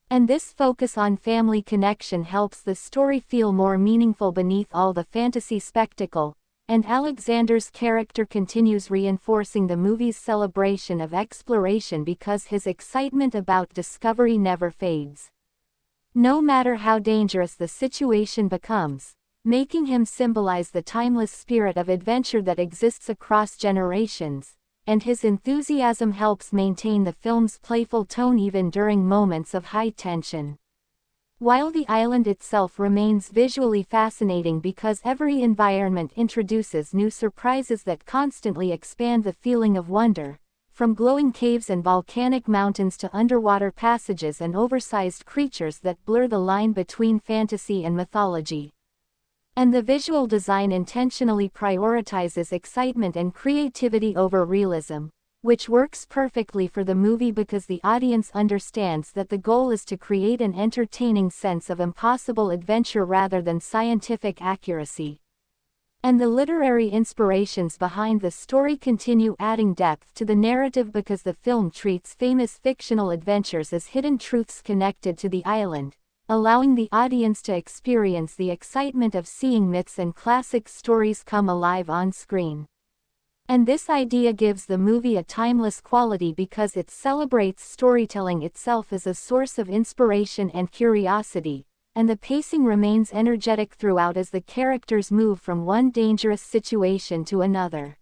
And this focus on family connection helps the story feel more meaningful beneath all the fantasy spectacle, and Alexander's character continues reinforcing the movie's celebration of exploration because his excitement about discovery never fades. No matter how dangerous the situation becomes, making him symbolize the timeless spirit of adventure that exists across generations, and his enthusiasm helps maintain the film's playful tone even during moments of high tension. While the island itself remains visually fascinating because every environment introduces new surprises that constantly expand the feeling of wonder, from glowing caves and volcanic mountains to underwater passages and oversized creatures that blur the line between fantasy and mythology. And the visual design intentionally prioritizes excitement and creativity over realism, which works perfectly for the movie because the audience understands that the goal is to create an entertaining sense of impossible adventure rather than scientific accuracy. And the literary inspirations behind the story continue adding depth to the narrative because the film treats famous fictional adventures as hidden truths connected to the island, allowing the audience to experience the excitement of seeing myths and classic stories come alive on screen. And this idea gives the movie a timeless quality because it celebrates storytelling itself as a source of inspiration and curiosity, and the pacing remains energetic throughout as the characters move from one dangerous situation to another,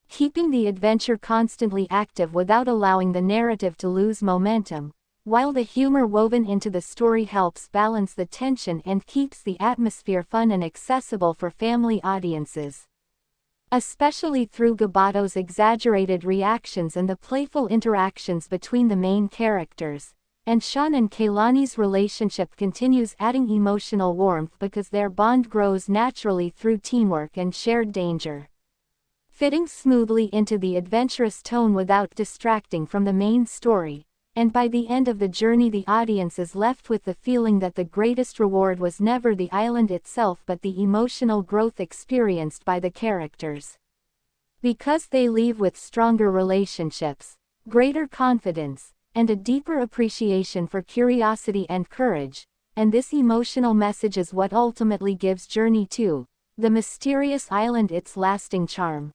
keeping the adventure constantly active without allowing the narrative to lose momentum, while the humor woven into the story helps balance the tension and keeps the atmosphere fun and accessible for family audiences. Especially through Gabato's exaggerated reactions and the playful interactions between the main characters, and Sean and Kaylani's relationship continues adding emotional warmth because their bond grows naturally through teamwork and shared danger, fitting smoothly into the adventurous tone without distracting from the main story. And by the end of the journey the audience is left with the feeling that the greatest reward was never the island itself but the emotional growth experienced by the characters. Because they leave with stronger relationships, greater confidence, and a deeper appreciation for curiosity and courage, and this emotional message is what ultimately gives Journey to the Mysterious Island its lasting charm.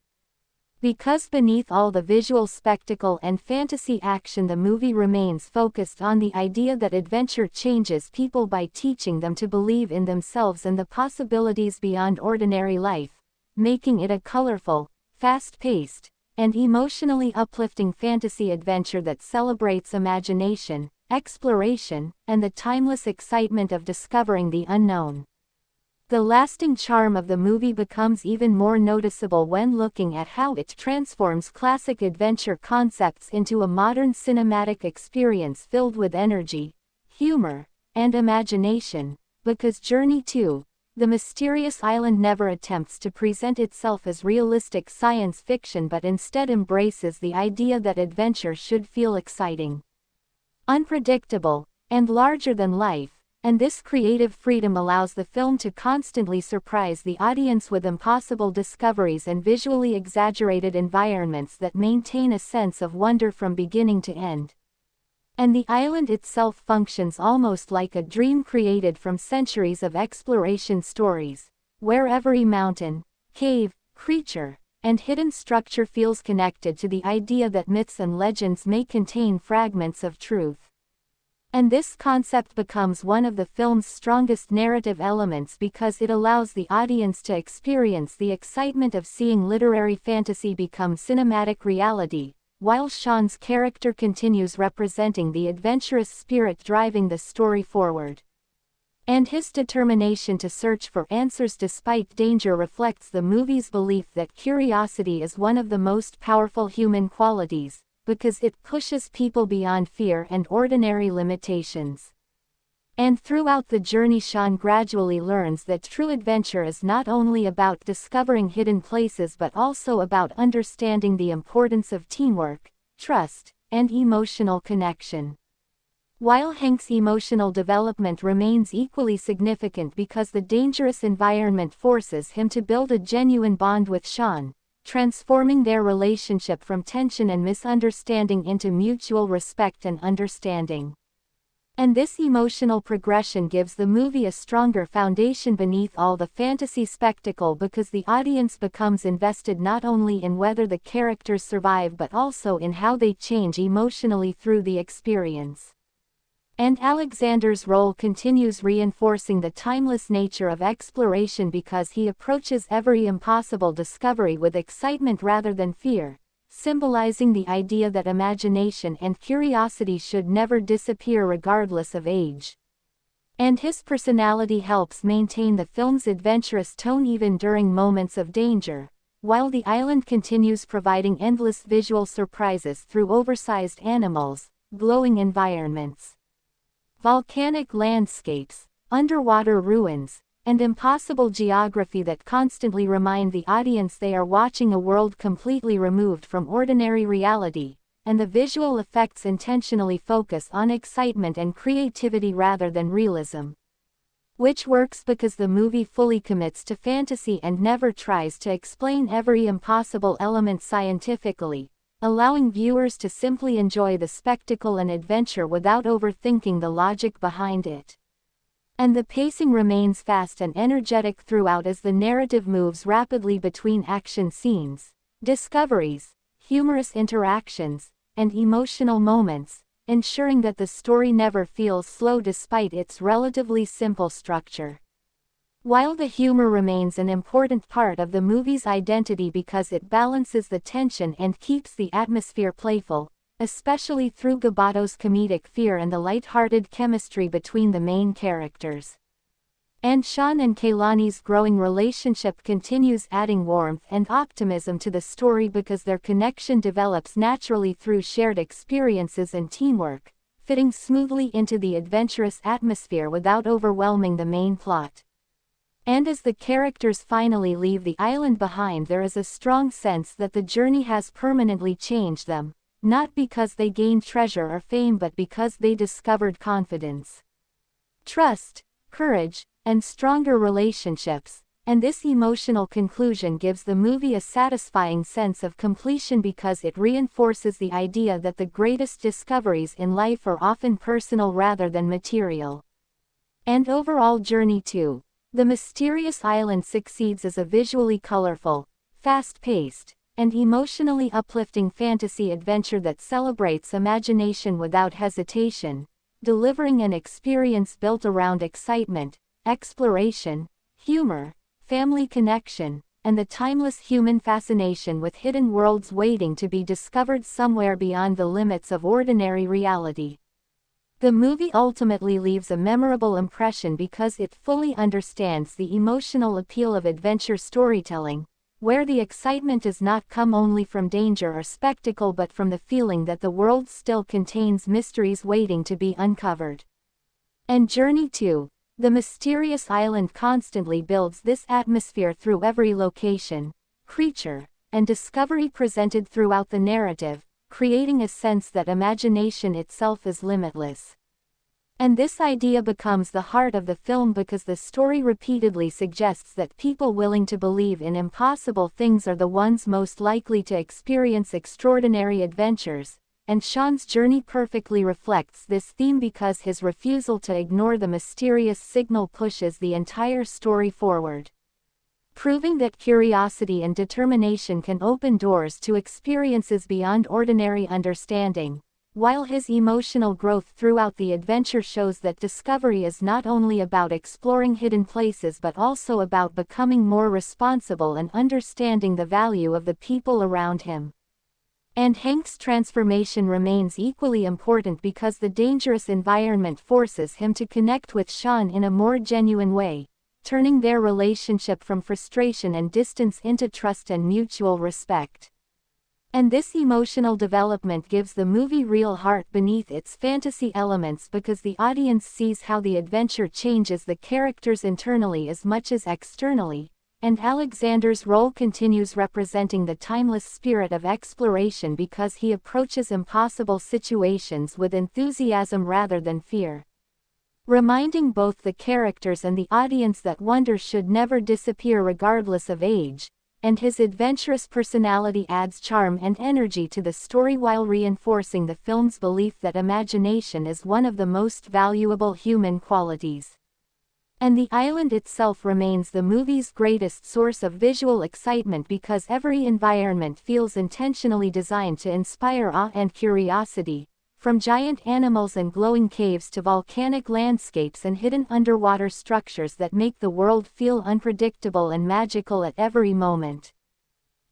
Because beneath all the visual spectacle and fantasy action the movie remains focused on the idea that adventure changes people by teaching them to believe in themselves and the possibilities beyond ordinary life, making it a colorful, fast-paced, and emotionally uplifting fantasy adventure that celebrates imagination, exploration, and the timeless excitement of discovering the unknown. The lasting charm of the movie becomes even more noticeable when looking at how it transforms classic adventure concepts into a modern cinematic experience filled with energy, humor, and imagination, because Journey to the Mysterious Island never attempts to present itself as realistic science fiction but instead embraces the idea that adventure should feel exciting, unpredictable, and larger than life. And this creative freedom allows the film to constantly surprise the audience with impossible discoveries and visually exaggerated environments that maintain a sense of wonder from beginning to end. And the island itself functions almost like a dream created from centuries of exploration stories, where every mountain, cave, creature, and hidden structure feels connected to the idea that myths and legends may contain fragments of truth. And this concept becomes one of the film's strongest narrative elements because it allows the audience to experience the excitement of seeing literary fantasy become cinematic reality, while Sean's character continues representing the adventurous spirit driving the story forward. And his determination to search for answers despite danger reflects the movie's belief that curiosity is one of the most powerful human qualities, because it pushes people beyond fear and ordinary limitations. And throughout the journey, Sean gradually learns that true adventure is not only about discovering hidden places but also about understanding the importance of teamwork, trust, and emotional connection. While Hank's emotional development remains equally significant because the dangerous environment forces him to build a genuine bond with Sean, transforming their relationship from tension and misunderstanding into mutual respect and understanding. And this emotional progression gives the movie a stronger foundation beneath all the fantasy spectacle because the audience becomes invested not only in whether the characters survive but also in how they change emotionally through the experience. And Alexander's role continues reinforcing the timeless nature of exploration because he approaches every impossible discovery with excitement rather than fear, symbolizing the idea that imagination and curiosity should never disappear regardless of age. And his personality helps maintain the film's adventurous tone even during moments of danger, while the island continues providing endless visual surprises through oversized animals, glowing environments, volcanic landscapes, underwater ruins, and impossible geography that constantly remind the audience they are watching a world completely removed from ordinary reality, and the visual effects intentionally focus on excitement and creativity rather than realism. Which works because the movie fully commits to fantasy and never tries to explain every impossible element scientifically, allowing viewers to simply enjoy the spectacle and adventure without overthinking the logic behind it. And the pacing remains fast and energetic throughout as the narrative moves rapidly between action scenes, discoveries, humorous interactions, and emotional moments, ensuring that the story never feels slow despite its relatively simple structure. While the humor remains an important part of the movie's identity because it balances the tension and keeps the atmosphere playful, especially through Gabato's comedic fear and the light-hearted chemistry between the main characters. And Sean and Kaylani's growing relationship continues adding warmth and optimism to the story because their connection develops naturally through shared experiences and teamwork, fitting smoothly into the adventurous atmosphere without overwhelming the main plot. And as the characters finally leave the island behind, there is a strong sense that the journey has permanently changed them, not because they gained treasure or fame but because they discovered confidence, trust, courage, and stronger relationships. And this emotional conclusion gives the movie a satisfying sense of completion because it reinforces the idea that the greatest discoveries in life are often personal rather than material. And overall, Journey to the Mysterious Island succeeds as a visually colorful, fast-paced, and emotionally uplifting fantasy adventure that celebrates imagination without hesitation, delivering an experience built around excitement, exploration, humor, family connection, and the timeless human fascination with hidden worlds waiting to be discovered somewhere beyond the limits of ordinary reality. The movie ultimately leaves a memorable impression because it fully understands the emotional appeal of adventure storytelling, where the excitement does not come only from danger or spectacle but from the feeling that the world still contains mysteries waiting to be uncovered. And Journey to the Mysterious Island constantly builds this atmosphere through every location, creature, and discovery presented throughout the narrative, creating a sense that imagination itself is limitless. And this idea becomes the heart of the film because the story repeatedly suggests that people willing to believe in impossible things are the ones most likely to experience extraordinary adventures, and Sean's journey perfectly reflects this theme because his refusal to ignore the mysterious signal pushes the entire story forward. proving that curiosity and determination can open doors to experiences beyond ordinary understanding, while his emotional growth throughout the adventure shows that discovery is not only about exploring hidden places but also about becoming more responsible and understanding the value of the people around him. And Hank's transformation remains equally important because the dangerous environment forces him to connect with Sean in a more genuine way, turning their relationship from frustration and distance into trust and mutual respect. And this emotional development gives the movie real heart beneath its fantasy elements because the audience sees how the adventure changes the characters internally as much as externally, and Alexander's role continues representing the timeless spirit of exploration because he approaches impossible situations with enthusiasm rather than fear, reminding both the characters and the audience that wonder should never disappear regardless of age, and his adventurous personality adds charm and energy to the story while reinforcing the film's belief that imagination is one of the most valuable human qualities. And the island itself remains the movie's greatest source of visual excitement because every environment feels intentionally designed to inspire awe and curiosity, from giant animals and glowing caves to volcanic landscapes and hidden underwater structures that make the world feel unpredictable and magical at every moment.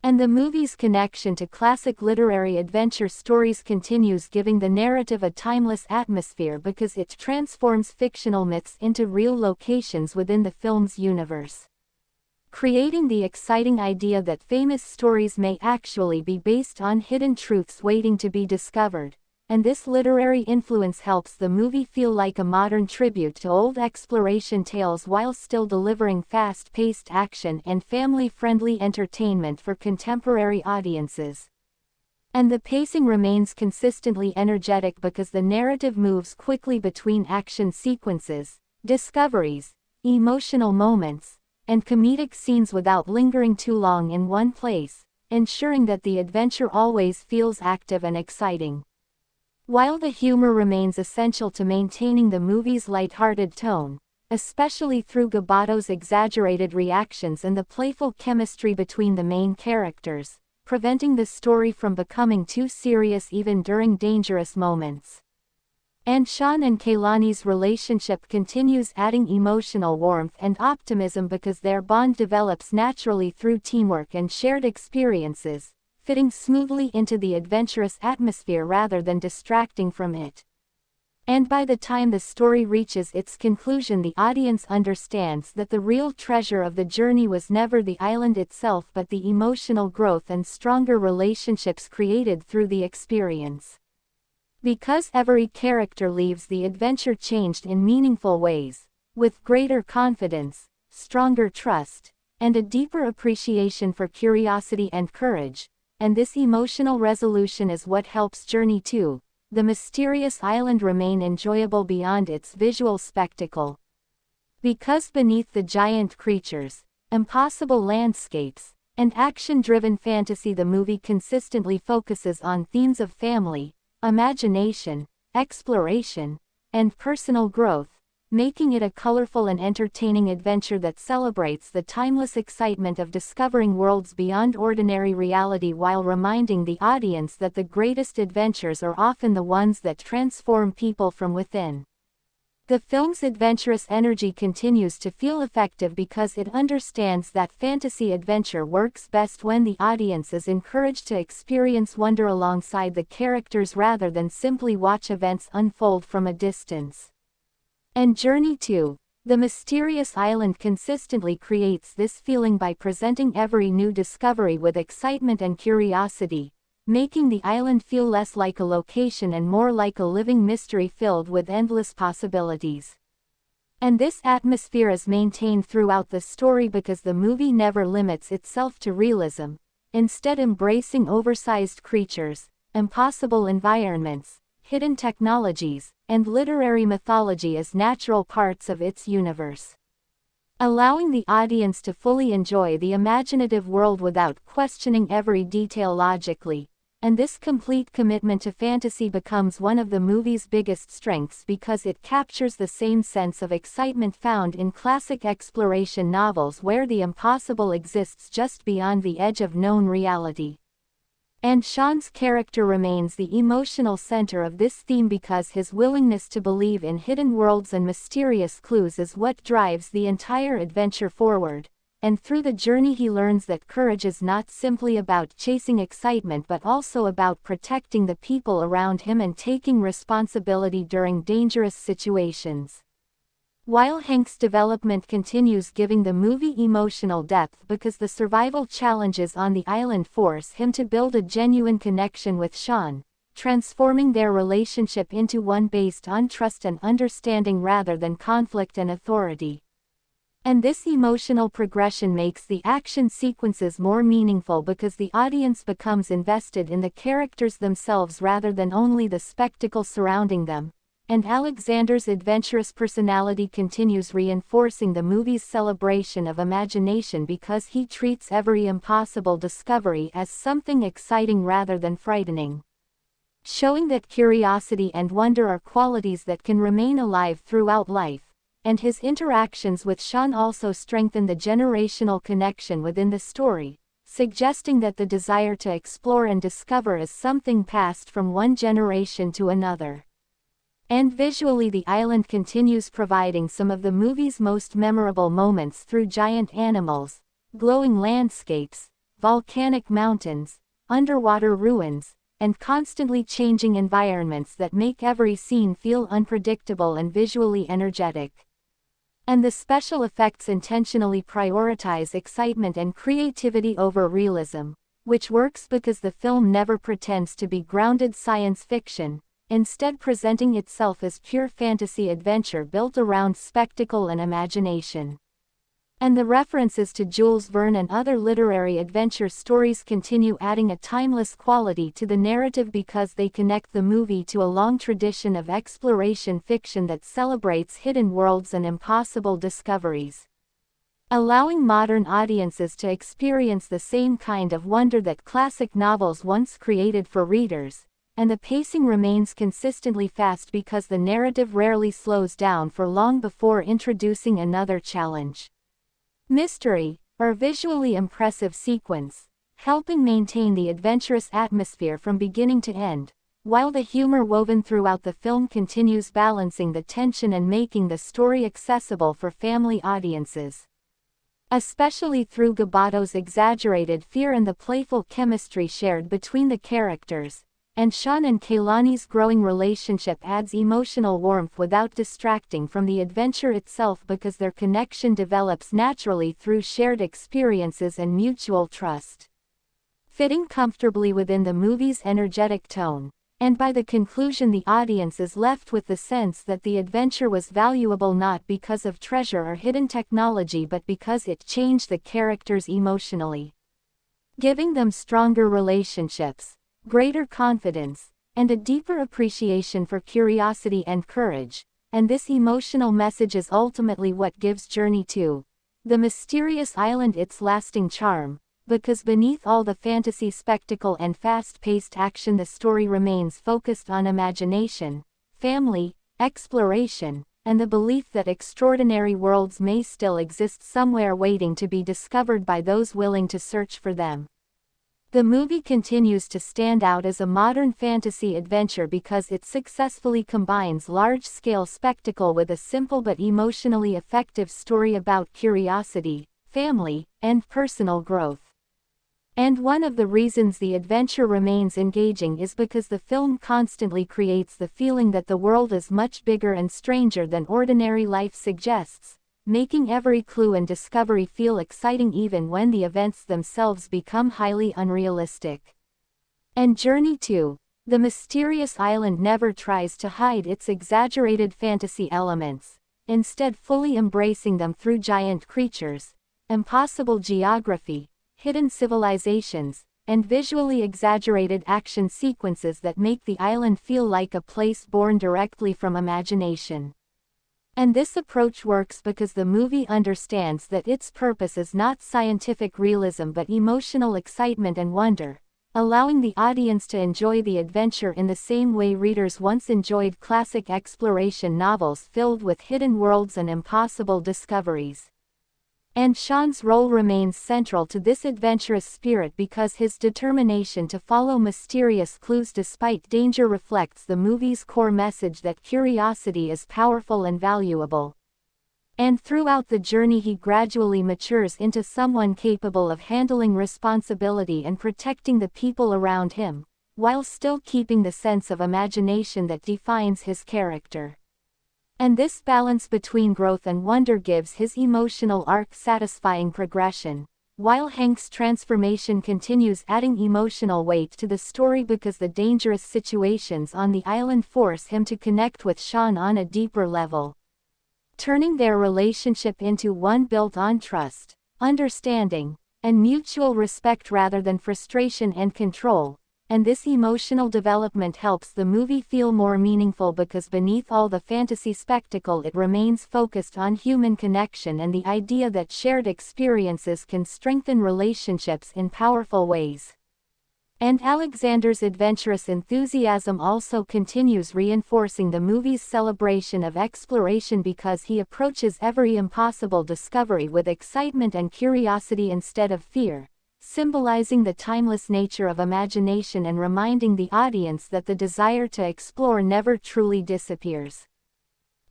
And the movie's connection to classic literary adventure stories continues, giving the narrative a timeless atmosphere because it transforms fictional myths into real locations within the film's universe, creating the exciting idea that famous stories may actually be based on hidden truths waiting to be discovered. And this literary influence helps the movie feel like a modern tribute to old exploration tales while still delivering fast-paced action and family-friendly entertainment for contemporary audiences. And the pacing remains consistently energetic because the narrative moves quickly between action sequences, discoveries, emotional moments, and comedic scenes without lingering too long in one place, ensuring that the adventure always feels active and exciting. While the humor remains essential to maintaining the movie's lighthearted tone, especially through Gabato's exaggerated reactions and the playful chemistry between the main characters, preventing the story from becoming too serious even during dangerous moments. And Sean and Kaylani's relationship continues, adding emotional warmth and optimism because their bond develops naturally through teamwork and shared experiences, fitting smoothly into the adventurous atmosphere rather than distracting from it. And by the time the story reaches its conclusion, the audience understands that the real treasure of the journey was never the island itself but the emotional growth and stronger relationships created through the experience. Because every character leaves the adventure changed in meaningful ways, with greater confidence, stronger trust, and a deeper appreciation for curiosity and courage. And this emotional resolution is what helps Journey to the Mysterious Island remain enjoyable beyond its visual spectacle. Because beneath the giant creatures, impossible landscapes, and action-driven fantasy, the movie consistently focuses on themes of family, imagination, exploration, and personal growth, making it a colorful and entertaining adventure that celebrates the timeless excitement of discovering worlds beyond ordinary reality while reminding the audience that the greatest adventures are often the ones that transform people from within. The film's adventurous energy continues to feel effective because it understands that fantasy adventure works best when the audience is encouraged to experience wonder alongside the characters rather than simply watch events unfold from a distance. And Journey to the Mysterious Island consistently creates this feeling by presenting every new discovery with excitement and curiosity, making the island feel less like a location and more like a living mystery filled with endless possibilities. And this atmosphere is maintained throughout the story because the movie never limits itself to realism, instead embracing oversized creatures, impossible environments, hidden technologies, and literary mythology as natural parts of its universe, allowing the audience to fully enjoy the imaginative world without questioning every detail logically. and this complete commitment to fantasy becomes one of the movie's biggest strengths because it captures the same sense of excitement found in classic exploration novels where the impossible exists just beyond the edge of known reality. And Sean's character remains the emotional center of this theme because his willingness to believe in hidden worlds and mysterious clues is what drives the entire adventure forward. And through the journey he learns that courage is not simply about chasing excitement but also about protecting the people around him and taking responsibility during dangerous situations. While Hank's development continues, giving the movie emotional depth because the survival challenges on the island force him to build a genuine connection with Sean, transforming their relationship into one based on trust and understanding rather than conflict and authority. And this emotional progression makes the action sequences more meaningful because the audience becomes invested in the characters themselves rather than only the spectacle surrounding them. And Alexander's adventurous personality continues reinforcing the movie's celebration of imagination because he treats every impossible discovery as something exciting rather than frightening. Showing that curiosity and wonder are qualities that can remain alive throughout life. And his interactions with Sean also strengthen the generational connection within the story, suggesting that the desire to explore and discover is something passed from one generation to another. And visually, the island continues providing some of the movie's most memorable moments through giant animals, glowing landscapes, volcanic mountains, underwater ruins, and constantly changing environments that make every scene feel unpredictable and visually energetic. And the special effects intentionally prioritize excitement and creativity over realism, which works because the film never pretends to be grounded science fiction, instead presenting itself as pure fantasy adventure built around spectacle and imagination. And the references to Jules Verne and other literary adventure stories continue adding a timeless quality to the narrative because they connect the movie to a long tradition of exploration fiction that celebrates hidden worlds and impossible discoveries, allowing modern audiences to experience the same kind of wonder that classic novels once created for readers. And the pacing remains consistently fast because the narrative rarely slows down for long before introducing another challenge, mystery, or visually impressive sequence, helping maintain the adventurous atmosphere from beginning to end, while the humor woven throughout the film continues balancing the tension and making the story accessible for family audiences. Especially through Gabato's exaggerated fear and the playful chemistry shared between the characters, and Sean and Kaylani's growing relationship adds emotional warmth without distracting from the adventure itself because their connection develops naturally through shared experiences and mutual trust, fitting comfortably within the movie's energetic tone. And by the conclusion, the audience is left with the sense that the adventure was valuable not because of treasure or hidden technology but because it changed the characters emotionally, giving them stronger relationships, greater confidence, and a deeper appreciation for curiosity and courage. And this emotional message is ultimately what gives Journey to the Mysterious Island its lasting charm, because beneath all the fantasy spectacle and fast-paced action, the story remains focused on imagination, family, exploration, and the belief that extraordinary worlds may still exist somewhere waiting to be discovered by those willing to search for them. The movie continues to stand out as a modern fantasy adventure because it successfully combines large-scale spectacle with a simple but emotionally effective story about curiosity, family, and personal growth. And one of the reasons the adventure remains engaging is because the film constantly creates the feeling that the world is much bigger and stranger than ordinary life suggests, making every clue and discovery feel exciting even when the events themselves become highly unrealistic. And Journey to the Mysterious Island never tries to hide its exaggerated fantasy elements, instead fully embracing them through giant creatures, impossible geography, hidden civilizations, and visually exaggerated action sequences that make the island feel like a place born directly from imagination. And this approach works because the movie understands that its purpose is not scientific realism but emotional excitement and wonder, allowing the audience to enjoy the adventure in the same way readers once enjoyed classic exploration novels filled with hidden worlds and impossible discoveries. And Sean's role remains central to this adventurous spirit because his determination to follow mysterious clues despite danger reflects the movie's core message that curiosity is powerful and valuable. And throughout the journey he gradually matures into someone capable of handling responsibility and protecting the people around him, while still keeping the sense of imagination that defines his character. And this balance between growth and wonder gives his emotional arc satisfying progression, while Hank's transformation continues adding emotional weight to the story because the dangerous situations on the island force him to connect with Sean on a deeper level, turning their relationship into one built on trust, understanding, and mutual respect rather than frustration and control. And this emotional development helps the movie feel more meaningful because beneath all the fantasy spectacle it remains focused on human connection and the idea that shared experiences can strengthen relationships in powerful ways. And Alexander's adventurous enthusiasm also continues reinforcing the movie's celebration of exploration because he approaches every impossible discovery with excitement and curiosity instead of fear, symbolizing the timeless nature of imagination and reminding the audience that the desire to explore never truly disappears.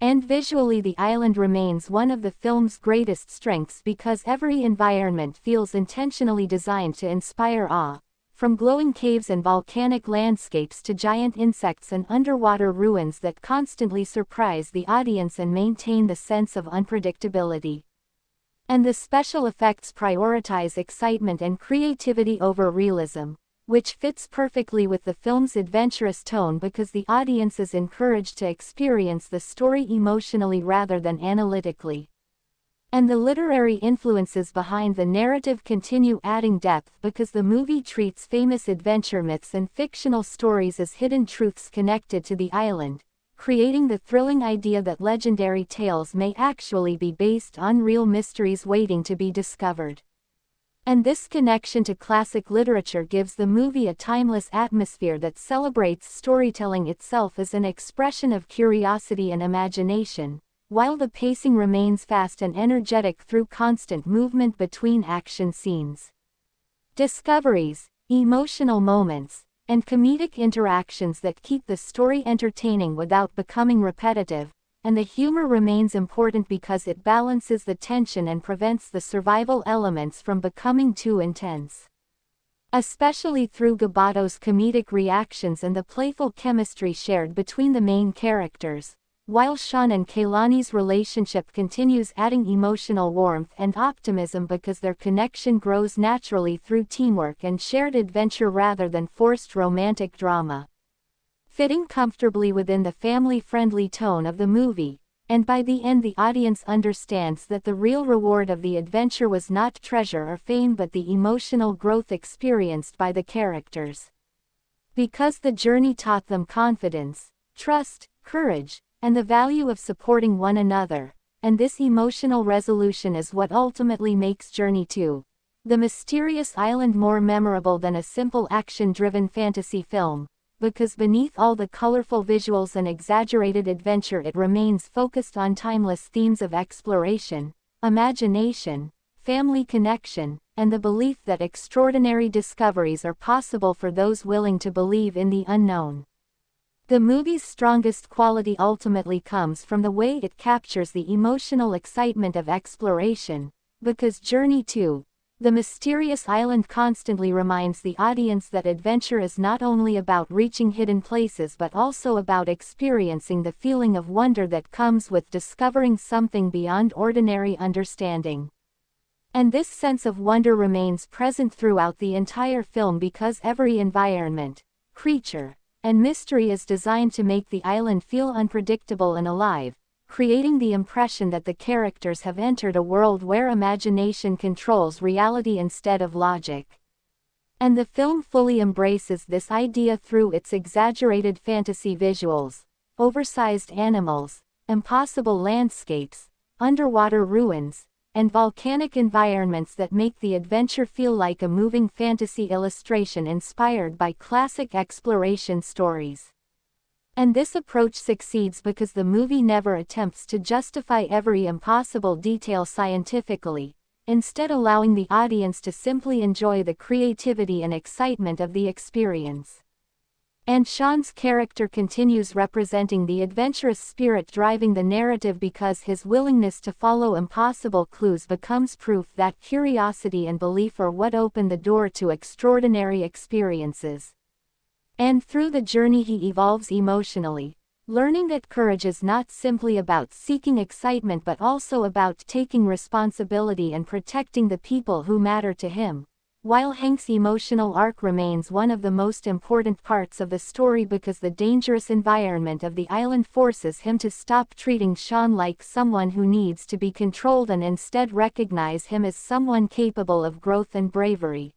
And visually the island remains one of the film's greatest strengths because every environment feels intentionally designed to inspire awe, from glowing caves and volcanic landscapes to giant insects and underwater ruins that constantly surprise the audience and maintain the sense of unpredictability. And the special effects prioritize excitement and creativity over realism, which fits perfectly with the film's adventurous tone because the audience is encouraged to experience the story emotionally rather than analytically. And the literary influences behind the narrative continue adding depth because the movie treats famous adventure myths and fictional stories as hidden truths connected to the island, creating the thrilling idea that legendary tales may actually be based on real mysteries waiting to be discovered. And this connection to classic literature gives the movie a timeless atmosphere that celebrates storytelling itself as an expression of curiosity and imagination, while the pacing remains fast and energetic through constant movement between action scenes, discoveries, emotional moments, and comedic interactions that keep the story entertaining without becoming repetitive, and the humor remains important because it balances the tension and prevents the survival elements from becoming too intense. Especially through Gabato's comedic reactions and the playful chemistry shared between the main characters, while Sean and Kaylani's relationship continues adding emotional warmth and optimism because their connection grows naturally through teamwork and shared adventure rather than forced romantic drama, fitting comfortably within the family-friendly tone of the movie. And by the end the audience understands that the real reward of the adventure was not treasure or fame but the emotional growth experienced by the characters. Because the journey taught them confidence, trust, courage, and the value of supporting one another, and this emotional resolution is what ultimately makes Journey to the Mysterious Island more memorable than a simple action-driven fantasy film, because beneath all the colorful visuals and exaggerated adventure it remains focused on timeless themes of exploration, imagination, family connection, and the belief that extraordinary discoveries are possible for those willing to believe in the unknown. The movie's strongest quality ultimately comes from the way it captures the emotional excitement of exploration, because Journey to the Mysterious Island constantly reminds the audience that adventure is not only about reaching hidden places but also about experiencing the feeling of wonder that comes with discovering something beyond ordinary understanding. And this sense of wonder remains present throughout the entire film because every environment, creature, and mystery is designed to make the island feel unpredictable and alive, creating the impression that the characters have entered a world where imagination controls reality instead of logic. And the film fully embraces this idea through its exaggerated fantasy visuals, oversized animals, impossible landscapes, underwater ruins, and volcanic environments that make the adventure feel like a moving fantasy illustration inspired by classic exploration stories. And this approach succeeds because the movie never attempts to justify every impossible detail scientifically, instead allowing the audience to simply enjoy the creativity and excitement of the experience. And Sean's character continues representing the adventurous spirit driving the narrative because his willingness to follow impossible clues becomes proof that curiosity and belief are what open the door to extraordinary experiences. And through the journey he evolves emotionally, learning that courage is not simply about seeking excitement but also about taking responsibility and protecting the people who matter to him. While Hank's emotional arc remains one of the most important parts of the story because the dangerous environment of the island forces him to stop treating Sean like someone who needs to be controlled and instead recognize him as someone capable of growth and bravery.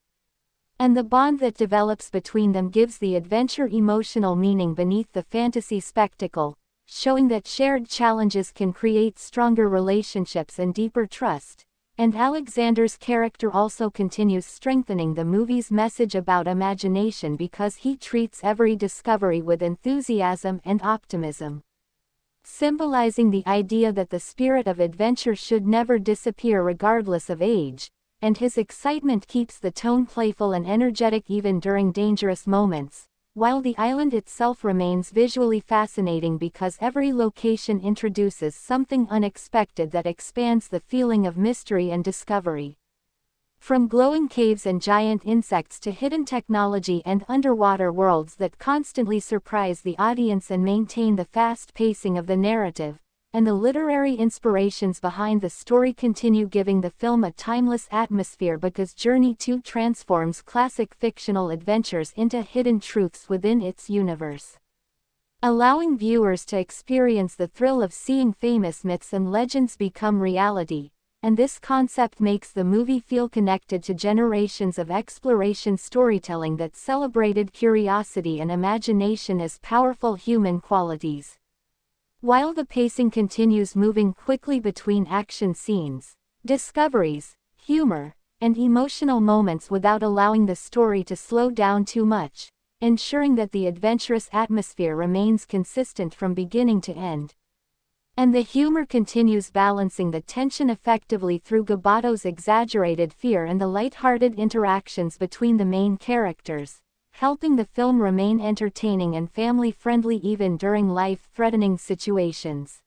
And the bond that develops between them gives the adventure emotional meaning beneath the fantasy spectacle, showing that shared challenges can create stronger relationships and deeper trust. And Alexander's character also continues strengthening the movie's message about imagination because he treats every discovery with enthusiasm and optimism, symbolizing the idea that the spirit of adventure should never disappear regardless of age, and his excitement keeps the tone playful and energetic even during dangerous moments, while the island itself remains visually fascinating because every location introduces something unexpected that expands the feeling of mystery and discovery. From glowing caves and giant insects to hidden technology and underwater worlds that constantly surprise the audience and maintain the fast pacing of the narrative, and the literary inspirations behind the story continue giving the film a timeless atmosphere because Journey 2 transforms classic fictional adventures into hidden truths within its universe, allowing viewers to experience the thrill of seeing famous myths and legends become reality. And this concept makes the movie feel connected to generations of exploration storytelling that celebrated curiosity and imagination as powerful human qualities. While the pacing continues moving quickly between action scenes, discoveries, humor, and emotional moments without allowing the story to slow down too much, ensuring that the adventurous atmosphere remains consistent from beginning to end. And the humor continues balancing the tension effectively through Gabato's exaggerated fear and the light-hearted interactions between the main characters, helping the film remain entertaining and family-friendly even during life-threatening situations.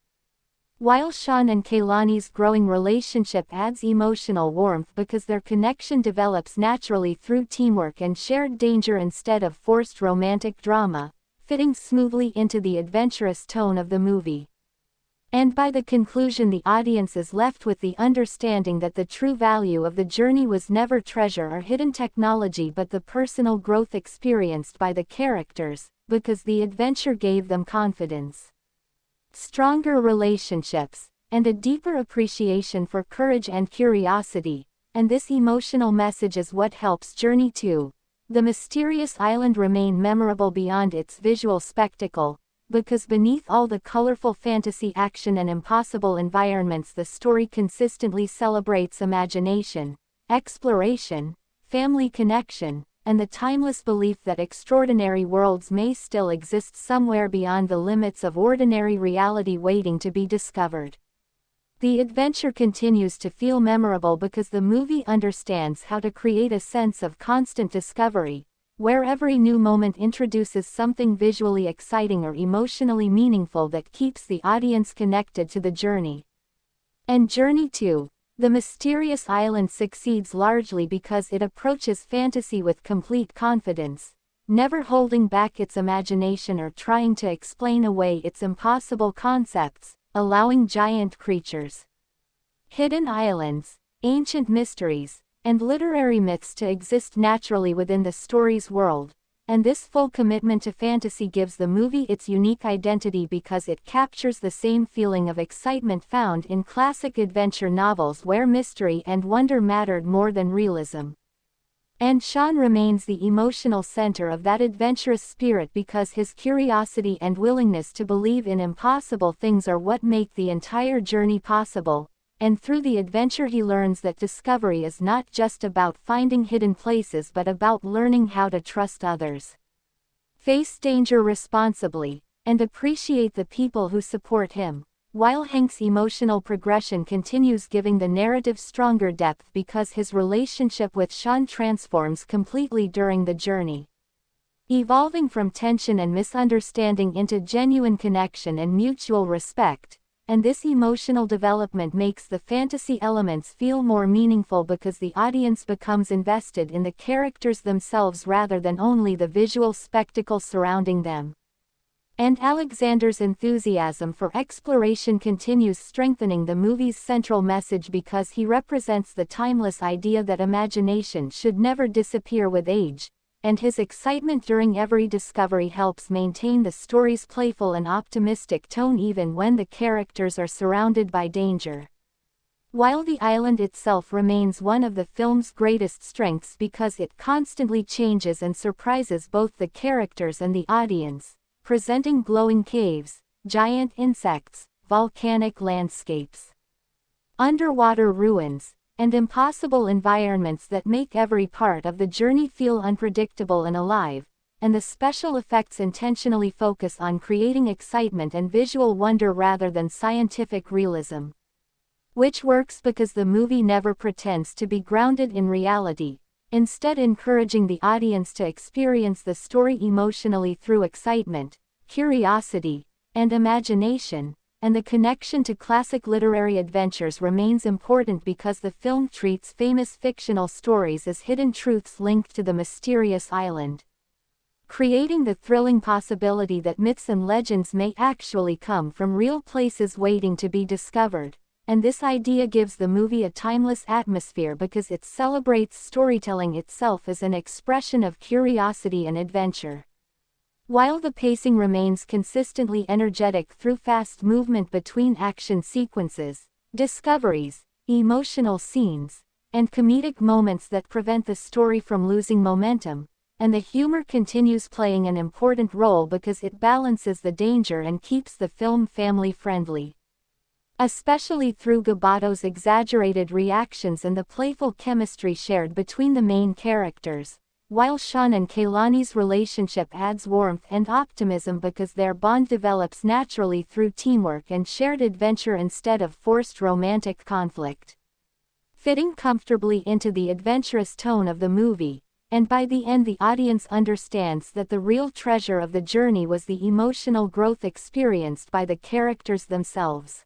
While Sean and Kaylani's growing relationship adds emotional warmth because their connection develops naturally through teamwork and shared danger instead of forced romantic drama, fitting smoothly into the adventurous tone of the movie. And by the conclusion the audience is left with the understanding that the true value of the journey was never treasure or hidden technology but the personal growth experienced by the characters, because the adventure gave them confidence, stronger relationships, and a deeper appreciation for courage and curiosity. And this emotional message is what helps Journey 2, The Mysterious Island remain memorable beyond its visual spectacle. Because beneath all the colorful fantasy action and impossible environments the story consistently celebrates imagination, exploration, family connection, and the timeless belief that extraordinary worlds may still exist somewhere beyond the limits of ordinary reality waiting to be discovered. The adventure continues to feel memorable because the movie understands how to create a sense of constant discovery, where every new moment introduces something visually exciting or emotionally meaningful that keeps the audience connected to the journey. And Journey 2, The Mysterious Island succeeds largely because it approaches fantasy with complete confidence, never holding back its imagination or trying to explain away its impossible concepts, allowing giant creatures, hidden islands, ancient mysteries, and literary myths to exist naturally within the story's world. And this full commitment to fantasy gives the movie its unique identity because it captures the same feeling of excitement found in classic adventure novels where mystery and wonder mattered more than realism. And Sean remains the emotional center of that adventurous spirit because his curiosity and willingness to believe in impossible things are what make the entire journey possible. and through the adventure he learns that discovery is not just about finding hidden places but about learning how to trust others, face danger responsibly, and appreciate the people who support him. While Hank's emotional progression continues, giving the narrative stronger depth because his relationship with Sean transforms completely during the journey, evolving from tension and misunderstanding into genuine connection and mutual respect. And this emotional development makes the fantasy elements feel more meaningful because the audience becomes invested in the characters themselves rather than only the visual spectacle surrounding them. And Alexander's enthusiasm for exploration continues, strengthening the movie's central message because he represents the timeless idea that imagination should never disappear with age, and his excitement during every discovery helps maintain the story's playful and optimistic tone even when the characters are surrounded by danger. While the island itself remains one of the film's greatest strengths because it constantly changes and surprises both the characters and the audience, presenting glowing caves, giant insects, volcanic landscapes, underwater ruins, and impossible environments that make every part of the journey feel unpredictable and alive, and the special effects intentionally focus on creating excitement and visual wonder rather than scientific realism, which works because the movie never pretends to be grounded in reality, instead encouraging the audience to experience the story emotionally through excitement, curiosity, and imagination. And the connection to classic literary adventures remains important because the film treats famous fictional stories as hidden truths linked to the mysterious island, creating the thrilling possibility that myths and legends may actually come from real places waiting to be discovered. And this idea gives the movie a timeless atmosphere because it celebrates storytelling itself as an expression of curiosity and adventure. While the pacing remains consistently energetic through fast movement between action sequences, discoveries, emotional scenes, and comedic moments that prevent the story from losing momentum, and the humor continues playing an important role because it balances the danger and keeps the film family-friendly, especially through Gabato's exaggerated reactions and the playful chemistry shared between the main characters, while Sean and Kaylani's relationship adds warmth and optimism because their bond develops naturally through teamwork and shared adventure instead of forced romantic conflict, fitting comfortably into the adventurous tone of the movie. And by the end the audience understands that the real treasure of the journey was the emotional growth experienced by the characters themselves,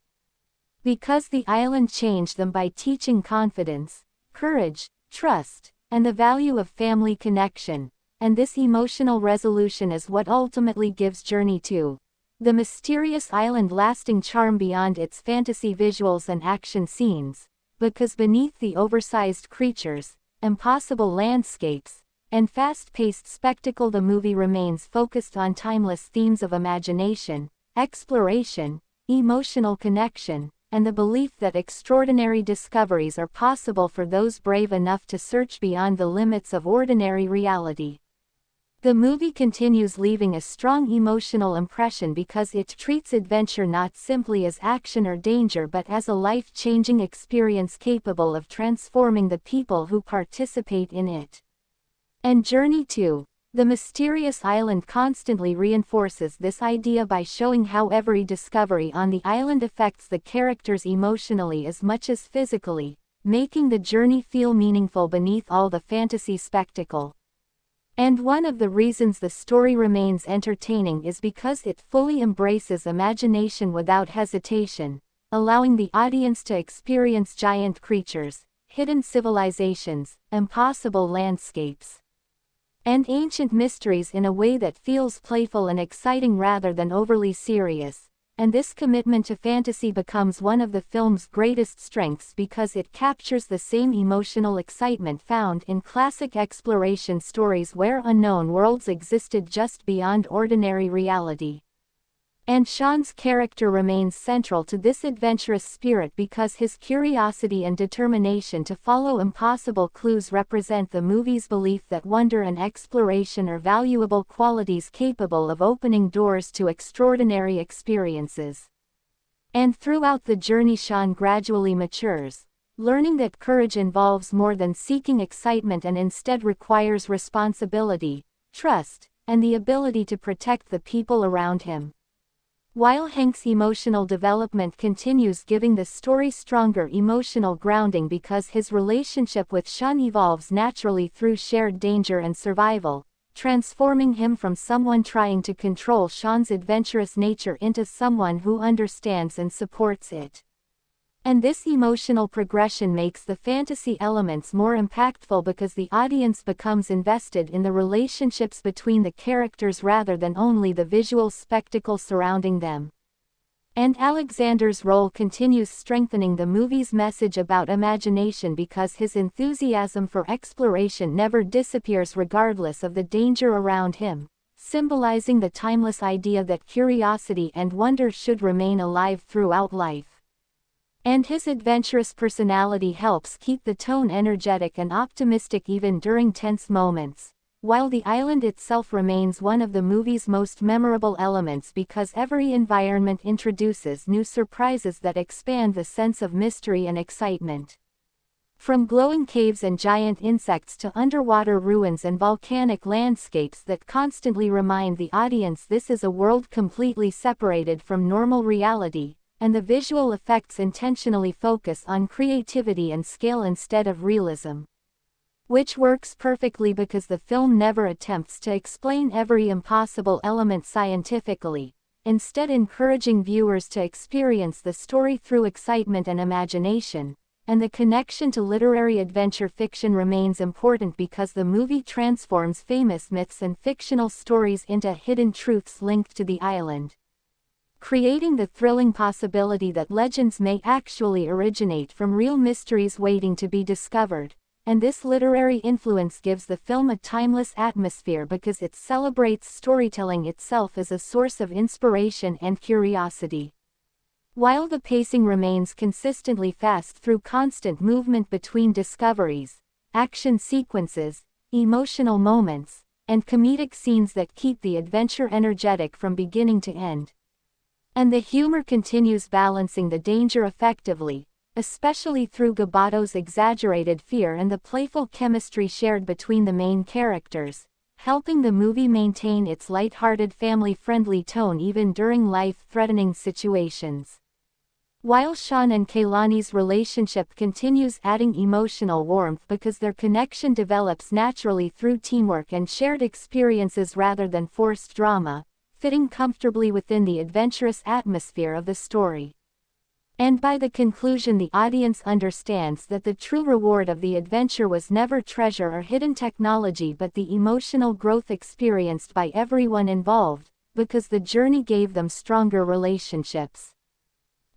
because the island changed them by teaching confidence, courage, trust, and the value of family connection. And this emotional resolution is what ultimately gives Journey to the Mysterious Island lasting charm beyond its fantasy visuals and action scenes, because beneath the oversized creatures, impossible landscapes, and fast-paced spectacle the movie remains focused on timeless themes of imagination, exploration, emotional connection, and the belief that extraordinary discoveries are possible for those brave enough to search beyond the limits of ordinary reality. The movie continues leaving a strong emotional impression because it treats adventure not simply as action or danger but as a life-changing experience capable of transforming the people who participate in it. And Journey to the Mysterious Island constantly reinforces this idea by showing how every discovery on the island affects the characters emotionally as much as physically, making the journey feel meaningful beneath all the fantasy spectacle. And one of the reasons the story remains entertaining is because it fully embraces imagination without hesitation, allowing the audience to experience giant creatures, hidden civilizations, impossible landscapes, and ancient mysteries in a way that feels playful and exciting rather than overly serious. And this commitment to fantasy becomes one of the film's greatest strengths because it captures the same emotional excitement found in classic exploration stories where unknown worlds existed just beyond ordinary reality. And Sean's character remains central to this adventurous spirit because his curiosity and determination to follow impossible clues represent the movie's belief that wonder and exploration are valuable qualities capable of opening doors to extraordinary experiences. And throughout the journey Caine gradually matures, learning that courage involves more than seeking excitement and instead requires responsibility, trust, and the ability to protect the people around him. While Hank's emotional development continues, giving the story stronger emotional grounding because his relationship with Caine evolves naturally through shared danger and survival, transforming him from someone trying to control Caine's adventurous nature into someone who understands and supports it. And this emotional progression makes the fantasy elements more impactful because the audience becomes invested in the relationships between the characters rather than only the visual spectacle surrounding them. And Alexander's role continues strengthening the movie's message about imagination because his enthusiasm for exploration never disappears regardless of the danger around him, symbolizing the timeless idea that curiosity and wonder should remain alive throughout life. And his adventurous personality helps keep the tone energetic and optimistic even during tense moments, while the island itself remains one of the movie's most memorable elements because every environment introduces new surprises that expand the sense of mystery and excitement. From glowing caves and giant insects to underwater ruins and volcanic landscapes that constantly remind the audience this is a world completely separated from normal reality, and the visual effects intentionally focus on creativity and scale instead of realism. Which works perfectly because the film never attempts to explain every impossible element scientifically, instead encouraging viewers to experience the story through excitement and imagination, and the connection to literary adventure fiction remains important because the movie transforms famous myths and fictional stories into hidden truths linked to the island, creating the thrilling possibility that legends may actually originate from real mysteries waiting to be discovered. And this literary influence gives the film a timeless atmosphere because it celebrates storytelling itself as a source of inspiration and curiosity. While the pacing remains consistently fast through constant movement between discoveries, action sequences, emotional moments, and comedic scenes that keep the adventure energetic from beginning to end. And the humor continues balancing the danger effectively, especially through Gabato's exaggerated fear and the playful chemistry shared between the main characters, helping the movie maintain its light-hearted family-friendly tone even during life-threatening situations. While Caine and Kaylani's relationship continues adding emotional warmth because their connection develops naturally through teamwork and shared experiences rather than forced drama, fitting comfortably within the adventurous atmosphere of the story. And by the conclusion the audience understands that the true reward of the adventure was never treasure or hidden technology but the emotional growth experienced by everyone involved, because the journey gave them stronger relationships,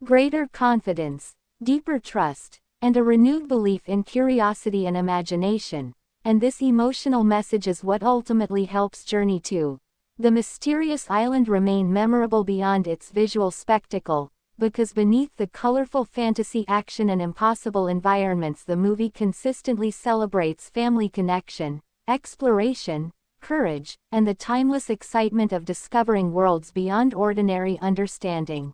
greater confidence, deeper trust, and a renewed belief in curiosity and imagination, and this emotional message is what ultimately helps Journey to the Mysterious Island remain memorable beyond its visual spectacle, because beneath the colorful fantasy action and impossible environments the movie consistently celebrates family connection, exploration, courage, and the timeless excitement of discovering worlds beyond ordinary understanding.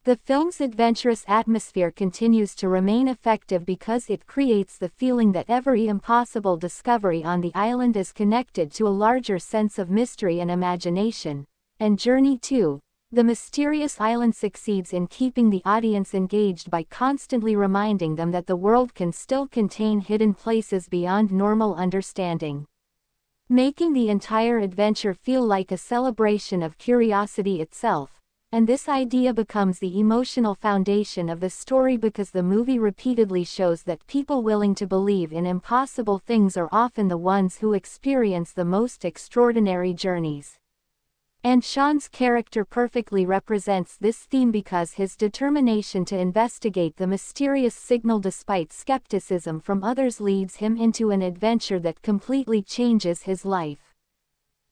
The film's adventurous atmosphere continues to remain effective because it creates the feeling that every impossible discovery on the island is connected to a larger sense of mystery and imagination, and Journey to the Mysterious Island succeeds in keeping the audience engaged by constantly reminding them that the world can still contain hidden places beyond normal understanding, making the entire adventure feel like a celebration of curiosity itself. And this idea becomes the emotional foundation of the story because the movie repeatedly shows that people willing to believe in impossible things are often the ones who experience the most extraordinary journeys. And Caine's character perfectly represents this theme because his determination to investigate the mysterious signal despite skepticism from others leads him into an adventure that completely changes his life.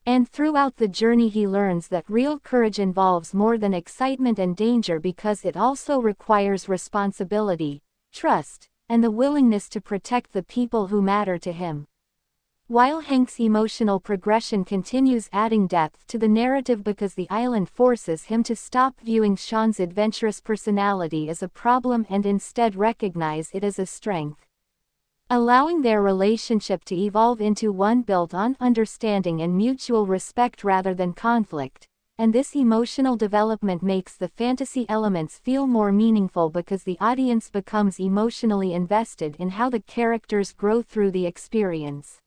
And throughout the journey he learns that real courage involves more than excitement and danger because it also requires responsibility, trust, and the willingness to protect the people who matter to him. While Hank's emotional progression continues adding depth to the narrative because the island forces him to stop viewing Sean's adventurous personality as a problem and instead recognize it as a strength, allowing their relationship to evolve into one built on understanding and mutual respect rather than conflict. And this emotional development makes the fantasy elements feel more meaningful because the audience becomes emotionally invested in how the characters grow through the experience.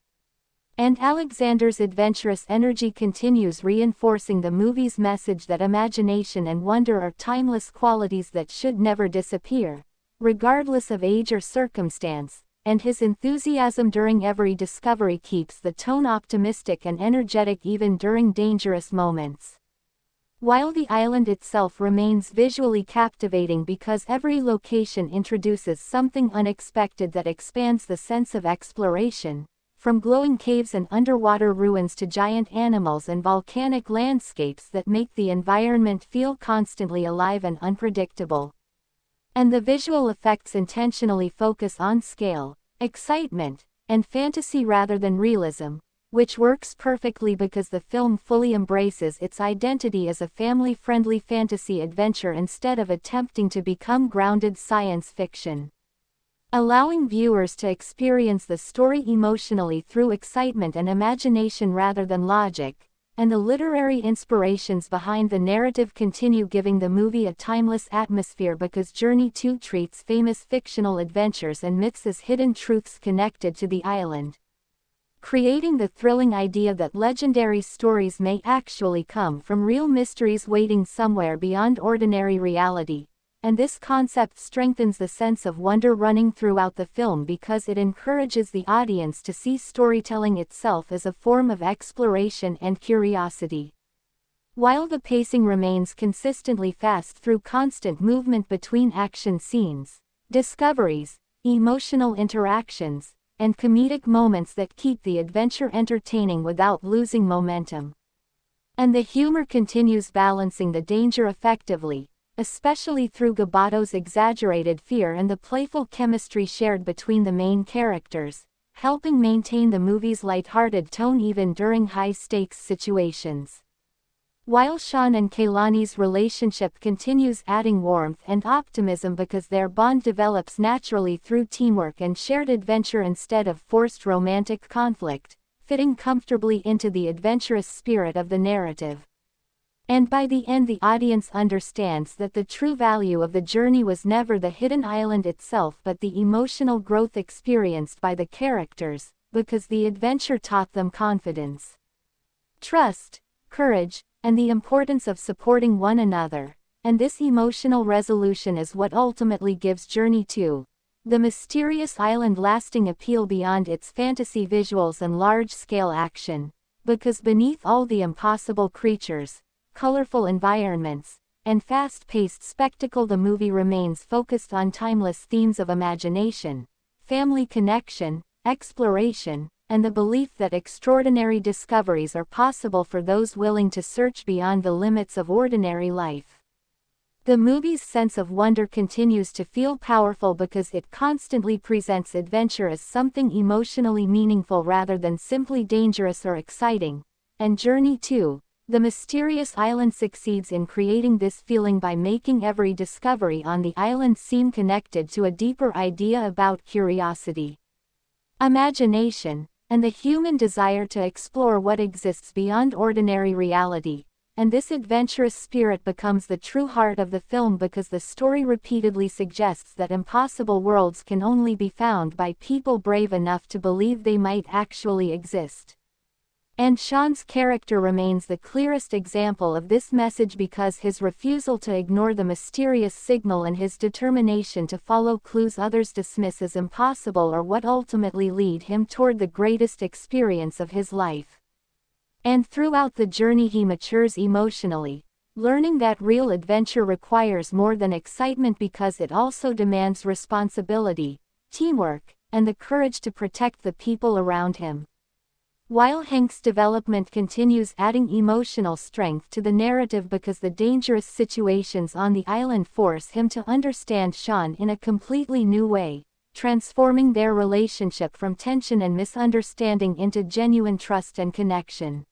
And Alexander's adventurous energy continues reinforcing the movie's message that imagination and wonder are timeless qualities that should never disappear, regardless of age or circumstance, and his enthusiasm during every discovery keeps the tone optimistic and energetic even during dangerous moments. While the island itself remains visually captivating because every location introduces something unexpected that expands the sense of exploration, from glowing caves and underwater ruins to giant animals and volcanic landscapes that make the environment feel constantly alive and unpredictable. And the visual effects intentionally focus on scale, excitement, and fantasy rather than realism, which works perfectly because the film fully embraces its identity as a family-friendly fantasy adventure instead of attempting to become grounded science fiction, allowing viewers to experience the story emotionally through excitement and imagination rather than logic. And the literary inspirations behind the narrative continue giving the movie a timeless atmosphere because Journey 2 treats famous fictional adventures and myths as hidden truths connected to the island, creating the thrilling idea that legendary stories may actually come from real mysteries waiting somewhere beyond ordinary reality. And this concept strengthens the sense of wonder running throughout the film because it encourages the audience to see storytelling itself as a form of exploration and curiosity. While the pacing remains consistently fast through constant movement between action scenes, discoveries, emotional interactions, and comedic moments that keep the adventure entertaining without losing momentum. And the humor continues balancing the danger effectively, especially through Gabato's exaggerated fear and the playful chemistry shared between the main characters, helping maintain the movie's lighthearted tone even during high-stakes situations. While Sean and Kaylani's relationship continues adding warmth and optimism because their bond develops naturally through teamwork and shared adventure instead of forced romantic conflict, fitting comfortably into the adventurous spirit of the narrative. And by the end the audience understands that the true value of the journey was never the hidden island itself but the emotional growth experienced by the characters, because the adventure taught them confidence, trust, courage, and the importance of supporting one another. And this emotional resolution is what ultimately gives Journey 2, the mysterious island, lasting appeal beyond its fantasy visuals and large-scale action, because beneath all the impossible creatures, colorful environments, and fast-paced spectacle the movie remains focused on timeless themes of imagination, family connection, exploration, and the belief that extraordinary discoveries are possible for those willing to search beyond the limits of ordinary life. The movie's sense of wonder continues to feel powerful because it constantly presents adventure as something emotionally meaningful rather than simply dangerous or exciting, and Journey 2, the mysterious island, succeeds in creating this feeling by making every discovery on the island seem connected to a deeper idea about curiosity, imagination, and the human desire to explore what exists beyond ordinary reality. And this adventurous spirit becomes the true heart of the film because the story repeatedly suggests that impossible worlds can only be found by people brave enough to believe they might actually exist. And Sean's character remains the clearest example of this message because his refusal to ignore the mysterious signal and his determination to follow clues others dismiss as impossible are what ultimately lead him toward the greatest experience of his life. And throughout the journey he matures emotionally, learning that real adventure requires more than excitement because it also demands responsibility, teamwork, and the courage to protect the people around him. While Hank's development continues adding emotional strength to the narrative because the dangerous situations on the island force him to understand Sean in a completely new way, transforming their relationship from tension and misunderstanding into genuine trust and connection.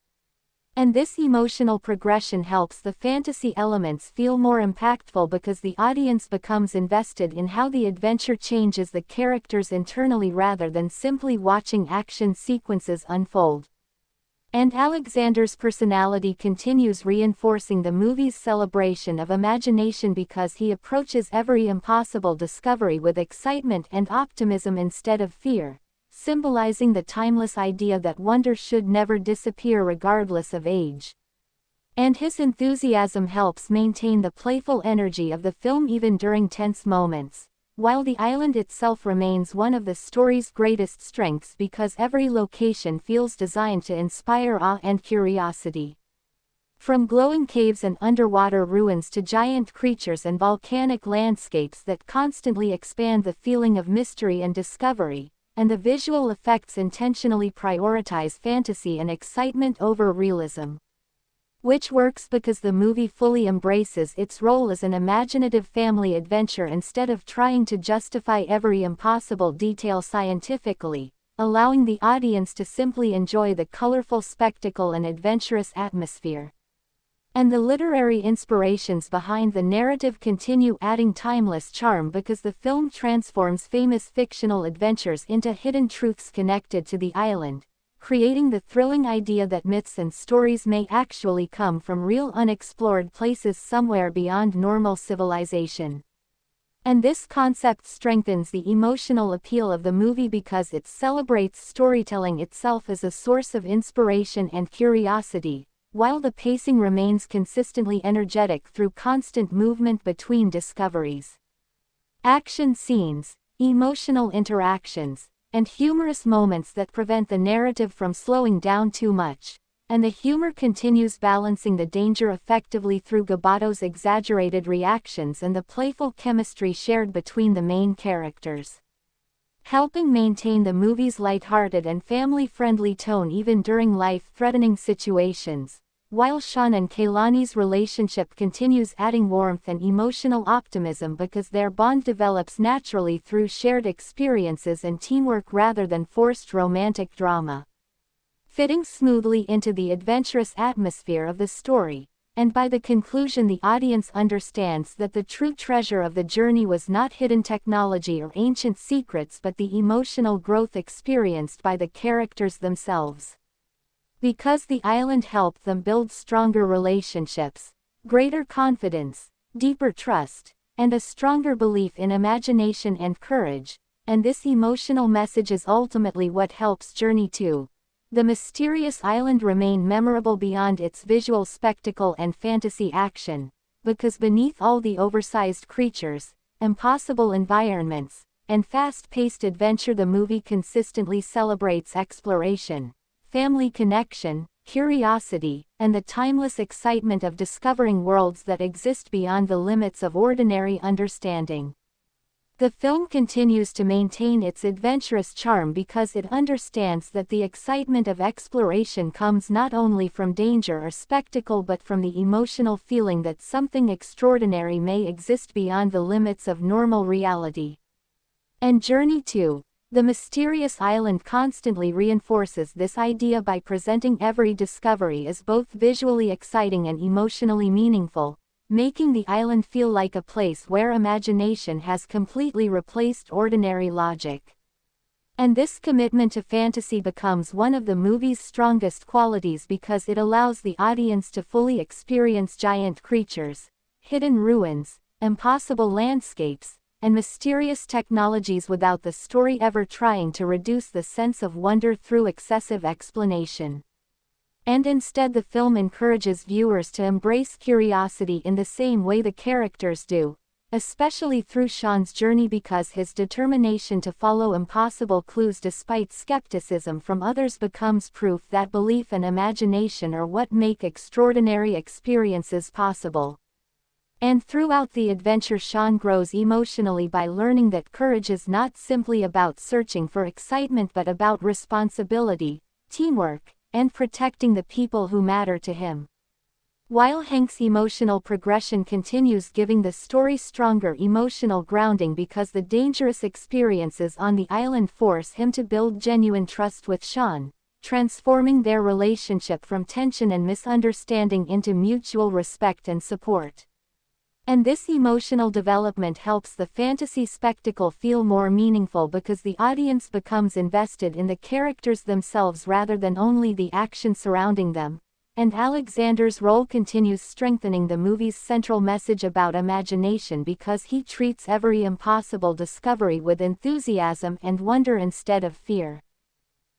And this emotional progression helps the fantasy elements feel more impactful because the audience becomes invested in how the adventure changes the characters internally rather than simply watching action sequences unfold. And Alexander's personality continues reinforcing the movie's celebration of imagination because he approaches every impossible discovery with excitement and optimism instead of fear, symbolizing the timeless idea that wonder should never disappear regardless of age. And his enthusiasm helps maintain the playful energy of the film even during tense moments, while the island itself remains one of the story's greatest strengths because every location feels designed to inspire awe and curiosity. From glowing caves and underwater ruins to giant creatures and volcanic landscapes that constantly expand the feeling of mystery and discovery, and the visual effects intentionally prioritize fantasy and excitement over realism. Which works because the movie fully embraces its role as an imaginative family adventure instead of trying to justify every impossible detail scientifically, allowing the audience to simply enjoy the colorful spectacle and adventurous atmosphere. And the literary inspirations behind the narrative continue adding timeless charm because the film transforms famous fictional adventures into hidden truths connected to the island, creating the thrilling idea that myths and stories may actually come from real unexplored places somewhere beyond normal civilization. And this concept strengthens the emotional appeal of the movie because it celebrates storytelling itself as a source of inspiration and curiosity, while the pacing remains consistently energetic through constant movement between discoveries. Action scenes, emotional interactions, and humorous moments that prevent the narrative from slowing down too much, and the humor continues balancing the danger effectively through Gabato's exaggerated reactions and the playful chemistry shared between the main characters, helping maintain the movie's lighthearted and family-friendly tone even during life-threatening situations, while Sean and Kaylani's relationship continues adding warmth and emotional optimism because their bond develops naturally through shared experiences and teamwork rather than forced romantic drama, fitting smoothly into the adventurous atmosphere of the story. And by the conclusion the audience understands that the true treasure of the journey was not hidden technology or ancient secrets but the emotional growth experienced by the characters themselves. Because the island helped them build stronger relationships, greater confidence, deeper trust, and a stronger belief in imagination and courage, and this emotional message is ultimately what helps Journey to the Mysterious Island remain memorable beyond its visual spectacle and fantasy action, because beneath all the oversized creatures, impossible environments, and fast-paced adventure the movie consistently celebrates exploration, family connection, curiosity, and the timeless excitement of discovering worlds that exist beyond the limits of ordinary understanding. The film continues to maintain its adventurous charm because it understands that the excitement of exploration comes not only from danger or spectacle but from the emotional feeling that something extraordinary may exist beyond the limits of normal reality. And Journey to the Mysterious Island constantly reinforces this idea by presenting every discovery as both visually exciting and emotionally meaningful, making the island feel like a place where imagination has completely replaced ordinary logic. And this commitment to fantasy becomes one of the movie's strongest qualities because it allows the audience to fully experience giant creatures, hidden ruins, impossible landscapes, and mysterious technologies without the story ever trying to reduce the sense of wonder through excessive explanation. And instead the film encourages viewers to embrace curiosity in the same way the characters do, especially through Sean's journey because his determination to follow impossible clues despite skepticism from others becomes proof that belief and imagination are what make extraordinary experiences possible. And throughout the adventure Sean grows emotionally by learning that courage is not simply about searching for excitement but about responsibility, teamwork, and protecting the people who matter to him. While Hank's emotional progression continues, giving the story stronger emotional grounding because the dangerous experiences on the island force him to build genuine trust with Sean, transforming their relationship from tension and misunderstanding into mutual respect and support. And this emotional development helps the fantasy spectacle feel more meaningful because the audience becomes invested in the characters themselves rather than only the action surrounding them. And Alexander's role continues strengthening the movie's central message about imagination because he treats every impossible discovery with enthusiasm and wonder instead of fear,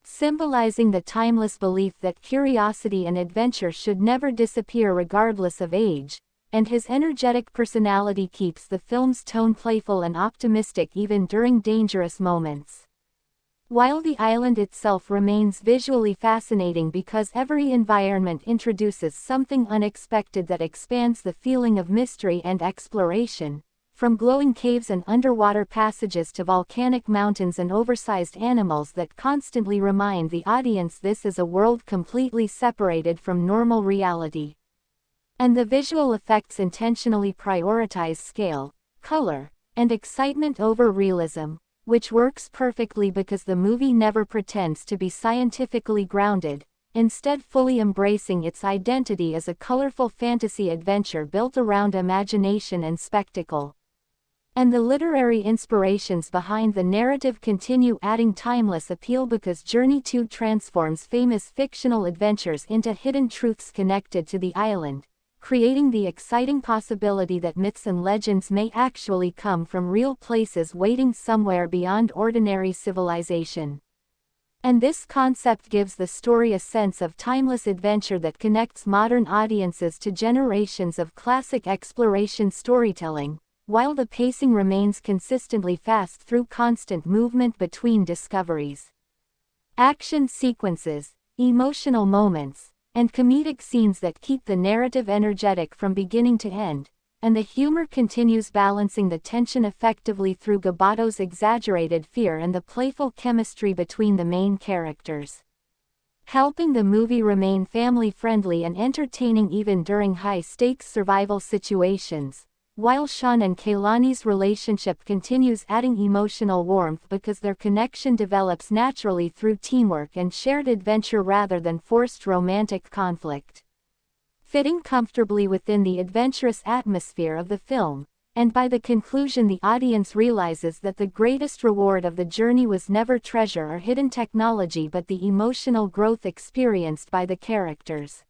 symbolizing the timeless belief that curiosity and adventure should never disappear regardless of age. And his energetic personality keeps the film's tone playful and optimistic even during dangerous moments. While the island itself remains visually fascinating because every environment introduces something unexpected that expands the feeling of mystery and exploration, from glowing caves and underwater passages to volcanic mountains and oversized animals that constantly remind the audience this is a world completely separated from normal reality. And the visual effects intentionally prioritize scale, color, and excitement over realism, which works perfectly because the movie never pretends to be scientifically grounded, instead fully embracing its identity as a colorful fantasy adventure built around imagination and spectacle. And the literary inspirations behind the narrative continue adding timeless appeal because Journey 2 transforms famous fictional adventures into hidden truths connected to the island, creating the exciting possibility that myths and legends may actually come from real places waiting somewhere beyond ordinary civilization. And this concept gives the story a sense of timeless adventure that connects modern audiences to generations of classic exploration storytelling, while the pacing remains consistently fast through constant movement between discoveries. Action sequences, emotional moments, and comedic scenes that keep the narrative energetic from beginning to end, and the humor continues balancing the tension effectively through Gabato's exaggerated fear and the playful chemistry between the main characters, helping the movie remain family-friendly and entertaining even during high-stakes survival situations, while Sean and Kaylani's relationship continues adding emotional warmth because their connection develops naturally through teamwork and shared adventure rather than forced romantic conflict, fitting comfortably within the adventurous atmosphere of the film. And by the conclusion, the audience realizes that the greatest reward of the journey was never treasure or hidden technology but the emotional growth experienced by the characters.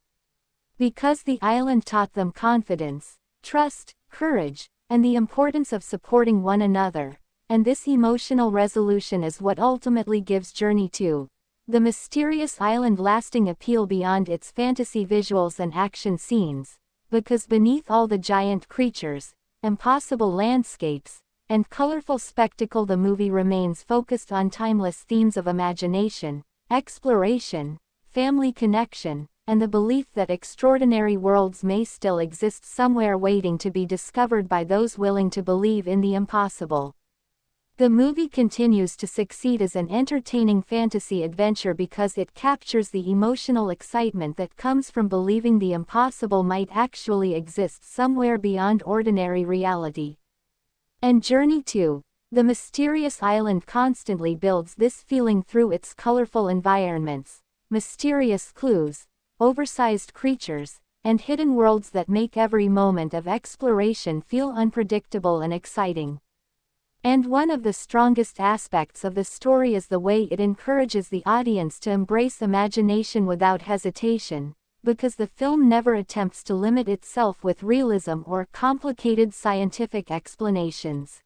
Because the island taught them confidence, trust, courage, and the importance of supporting one another, and this emotional resolution is what ultimately gives Journey 2, the mysterious island, lasting appeal beyond its fantasy visuals and action scenes, because beneath all the giant creatures, impossible landscapes, and colorful spectacle, the movie remains focused on timeless themes of imagination, exploration, family connection, and the belief that extraordinary worlds may still exist somewhere waiting to be discovered by those willing to believe in the impossible. The movie continues to succeed as an entertaining fantasy adventure because it captures the emotional excitement that comes from believing the impossible might actually exist somewhere beyond ordinary reality. And Journey 2, the mysterious island, constantly builds this feeling through its colorful environments, mysterious clues, oversized creatures, and hidden worlds that make every moment of exploration feel unpredictable and exciting. And one of the strongest aspects of the story is the way it encourages the audience to embrace imagination without hesitation, because the film never attempts to limit itself with realism or complicated scientific explanations,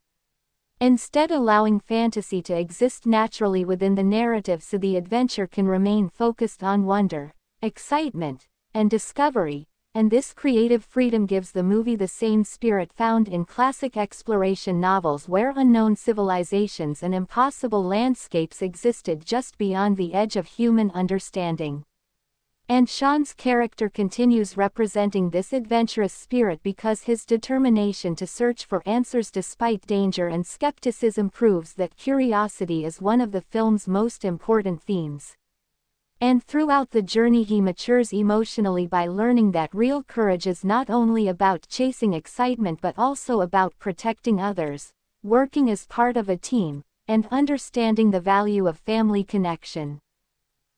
instead allowing fantasy to exist naturally within the narrative so the adventure can remain focused on wonder, excitement, and discovery. And this creative freedom gives the movie the same spirit found in classic exploration novels where unknown civilizations and impossible landscapes existed just beyond the edge of human understanding. And Sean's character continues representing this adventurous spirit because his determination to search for answers despite danger and skepticism proves that curiosity is one of the film's most important themes. And throughout the journey he matures emotionally by learning that real courage is not only about chasing excitement but also about protecting others, working as part of a team, and understanding the value of family connection.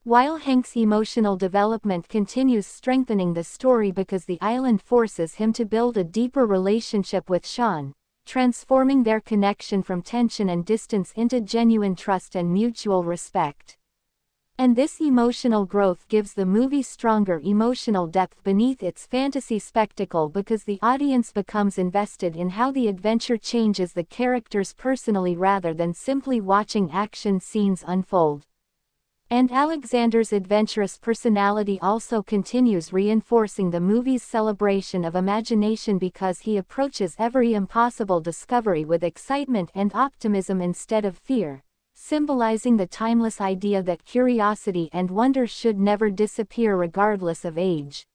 While Hank's emotional development continues strengthening the story because the island forces him to build a deeper relationship with Sean, transforming their connection from tension and distance into genuine trust and mutual respect. And this emotional growth gives the movie stronger emotional depth beneath its fantasy spectacle because the audience becomes invested in how the adventure changes the characters personally rather than simply watching action scenes unfold. And Alexander's adventurous personality also continues reinforcing the movie's celebration of imagination because he approaches every impossible discovery with excitement and optimism instead of fear, symbolizing the timeless idea that curiosity and wonder should never disappear regardless of age.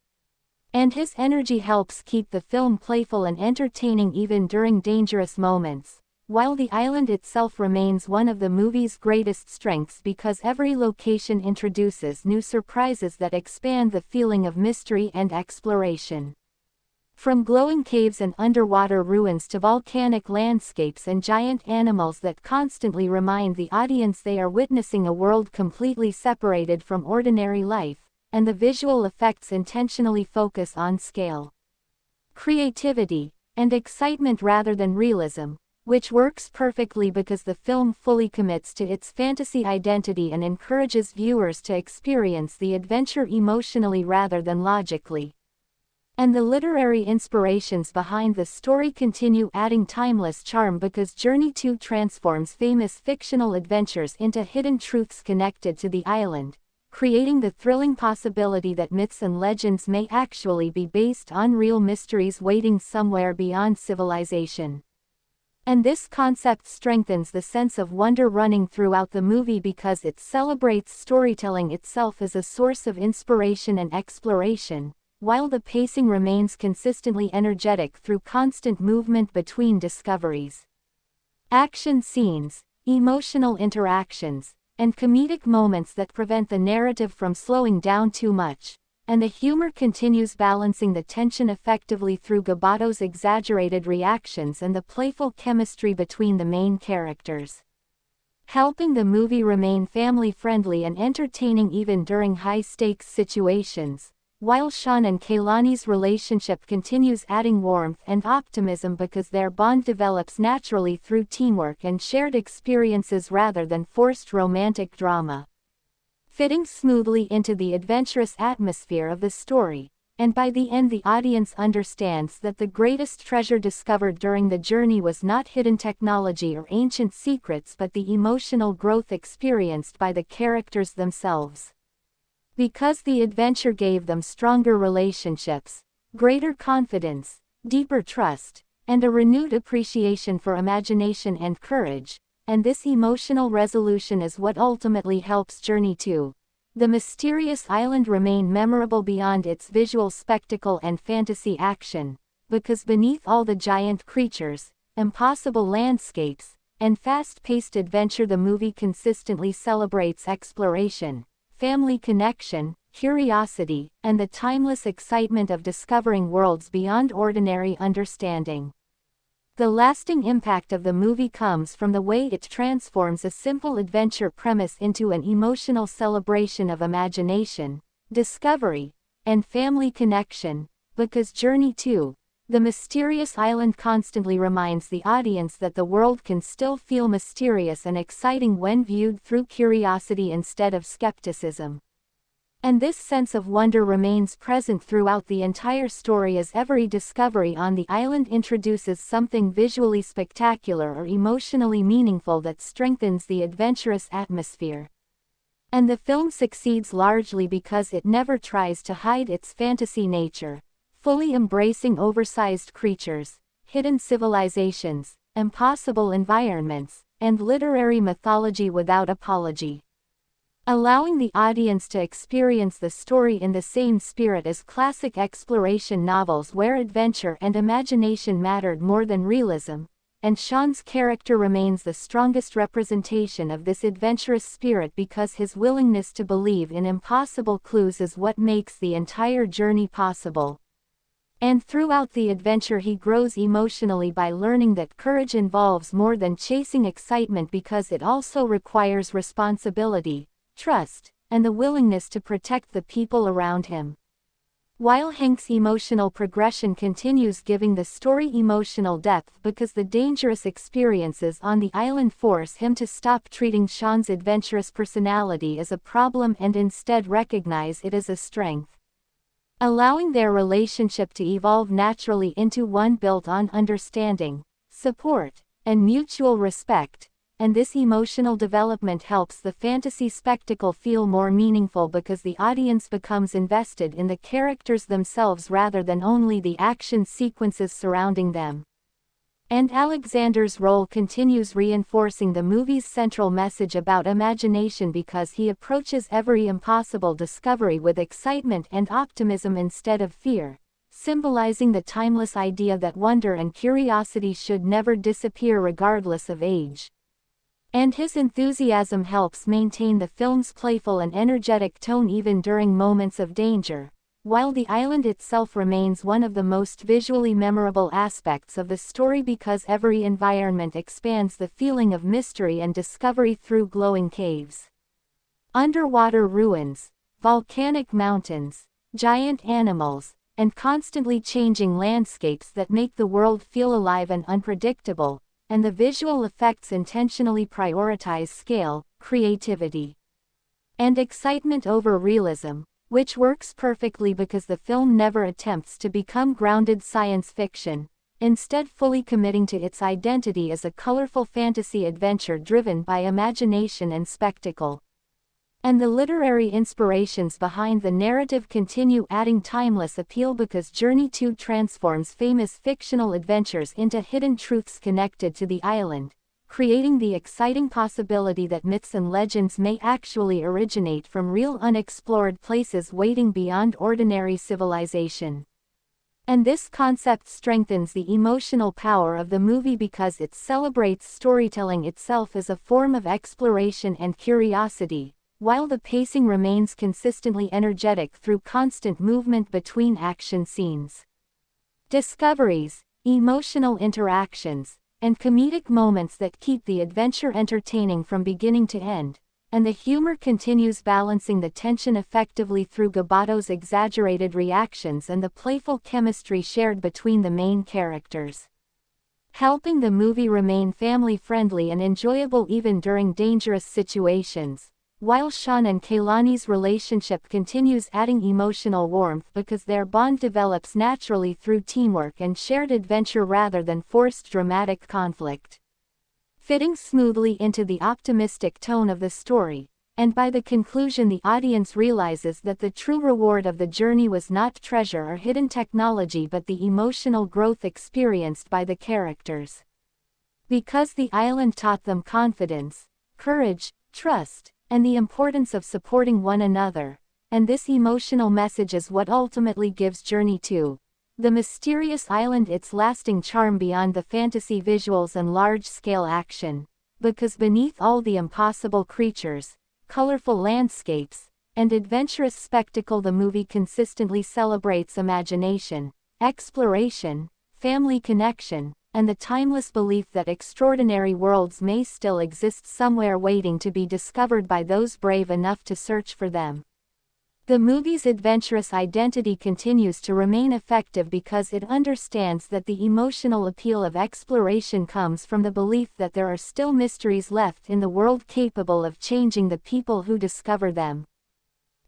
And his energy helps keep the film playful and entertaining even during dangerous moments, while the island itself remains one of the movie's greatest strengths because every location introduces new surprises that expand the feeling of mystery and exploration. From glowing caves and underwater ruins to volcanic landscapes and giant animals that constantly remind the audience they are witnessing a world completely separated from ordinary life, and the visual effects intentionally focus on scale, creativity, and excitement rather than realism, which works perfectly because the film fully commits to its fantasy identity and encourages viewers to experience the adventure emotionally rather than logically. And the literary inspirations behind the story continue adding timeless charm because Journey 2 transforms famous fictional adventures into hidden truths connected to the island, creating the thrilling possibility that myths and legends may actually be based on real mysteries waiting somewhere beyond civilization. And this concept strengthens the sense of wonder running throughout the movie because it celebrates storytelling itself as a source of inspiration and exploration, while the pacing remains consistently energetic through constant movement between discoveries. Action scenes, emotional interactions, and comedic moments that prevent the narrative from slowing down too much, and the humor continues balancing the tension effectively through Gabato's exaggerated reactions and the playful chemistry between the main characters, helping the movie remain family-friendly and entertaining even during high-stakes situations, while Sean and Kaylani's relationship continues adding warmth and optimism because their bond develops naturally through teamwork and shared experiences rather than forced romantic drama, fitting smoothly into the adventurous atmosphere of the story. And by the end the audience understands that the greatest treasure discovered during the journey was not hidden technology or ancient secrets but the emotional growth experienced by the characters themselves. Because the adventure gave them stronger relationships, greater confidence, deeper trust, and a renewed appreciation for imagination and courage, and this emotional resolution is what ultimately helps Journey 2, the mysterious island, remain memorable beyond its visual spectacle and fantasy action, because beneath all the giant creatures, impossible landscapes, and fast-paced adventure the movie consistently celebrates exploration, family connection, curiosity, and the timeless excitement of discovering worlds beyond ordinary understanding. The lasting impact of the movie comes from the way it transforms a simple adventure premise into an emotional celebration of imagination, discovery, and family connection, because Journey 2, the mysterious island, constantly reminds the audience that the world can still feel mysterious and exciting when viewed through curiosity instead of skepticism. And this sense of wonder remains present throughout the entire story as every discovery on the island introduces something visually spectacular or emotionally meaningful that strengthens the adventurous atmosphere. And the film succeeds largely because it never tries to hide its fantasy nature, fully embracing oversized creatures, hidden civilizations, impossible environments, and literary mythology without apology, allowing the audience to experience the story in the same spirit as classic exploration novels where adventure and imagination mattered more than realism, and Sean's character remains the strongest representation of this adventurous spirit because his willingness to believe in impossible clues is what makes the entire journey possible. And throughout the adventure he grows emotionally by learning that courage involves more than chasing excitement because it also requires responsibility, trust, and the willingness to protect the people around him. While Hank's emotional progression continues, giving the story emotional depth because the dangerous experiences on the island force him to stop treating Sean's adventurous personality as a problem and instead recognize it as a strength, allowing their relationship to evolve naturally into one built on understanding, support, and mutual respect. And this emotional development helps the fantasy spectacle feel more meaningful because the audience becomes invested in the characters themselves rather than only the action sequences surrounding them. And Alexander's role continues reinforcing the movie's central message about imagination because he approaches every impossible discovery with excitement and optimism instead of fear, symbolizing the timeless idea that wonder and curiosity should never disappear regardless of age. And his enthusiasm helps maintain the film's playful and energetic tone even during moments of danger, while the island itself remains one of the most visually memorable aspects of the story because every environment expands the feeling of mystery and discovery through glowing caves, underwater ruins, volcanic mountains, giant animals, and constantly changing landscapes that make the world feel alive and unpredictable. And the visual effects intentionally prioritize scale, creativity, and excitement over realism, which works perfectly because the film never attempts to become grounded science fiction, instead fully committing to its identity as a colorful fantasy adventure driven by imagination and spectacle. And the literary inspirations behind the narrative continue adding timeless appeal because Journey 2 transforms famous fictional adventures into hidden truths connected to the island, creating the exciting possibility that myths and legends may actually originate from real unexplored places waiting beyond ordinary civilization. And this concept strengthens the emotional power of the movie because it celebrates storytelling itself as a form of exploration and curiosity, while the pacing remains consistently energetic through constant movement between action scenes, discoveries, emotional interactions, and comedic moments that keep the adventure entertaining from beginning to end, and the humor continues balancing the tension effectively through Gabato's exaggerated reactions and the playful chemistry shared between the main characters, helping the movie remain family-friendly and enjoyable even during dangerous situations. While Sean and Kaylani's relationship continues adding emotional warmth because their bond develops naturally through teamwork and shared adventure rather than forced dramatic conflict, fitting smoothly into the optimistic tone of the story, and by the conclusion the audience realizes that the true reward of the journey was not treasure or hidden technology but the emotional growth experienced by the characters. Because the island taught them confidence, courage, trust, and the importance of supporting one another, and this emotional message is what ultimately gives Journey 2, the mysterious island its lasting charm beyond the fantasy visuals and large-scale action, because beneath all the impossible creatures, colorful landscapes, and adventurous spectacle the movie consistently celebrates imagination, exploration, family connection, and the timeless belief that extraordinary worlds may still exist somewhere waiting to be discovered by those brave enough to search for them. The movie's adventurous identity continues to remain effective because it understands that the emotional appeal of exploration comes from the belief that there are still mysteries left in the world capable of changing the people who discover them.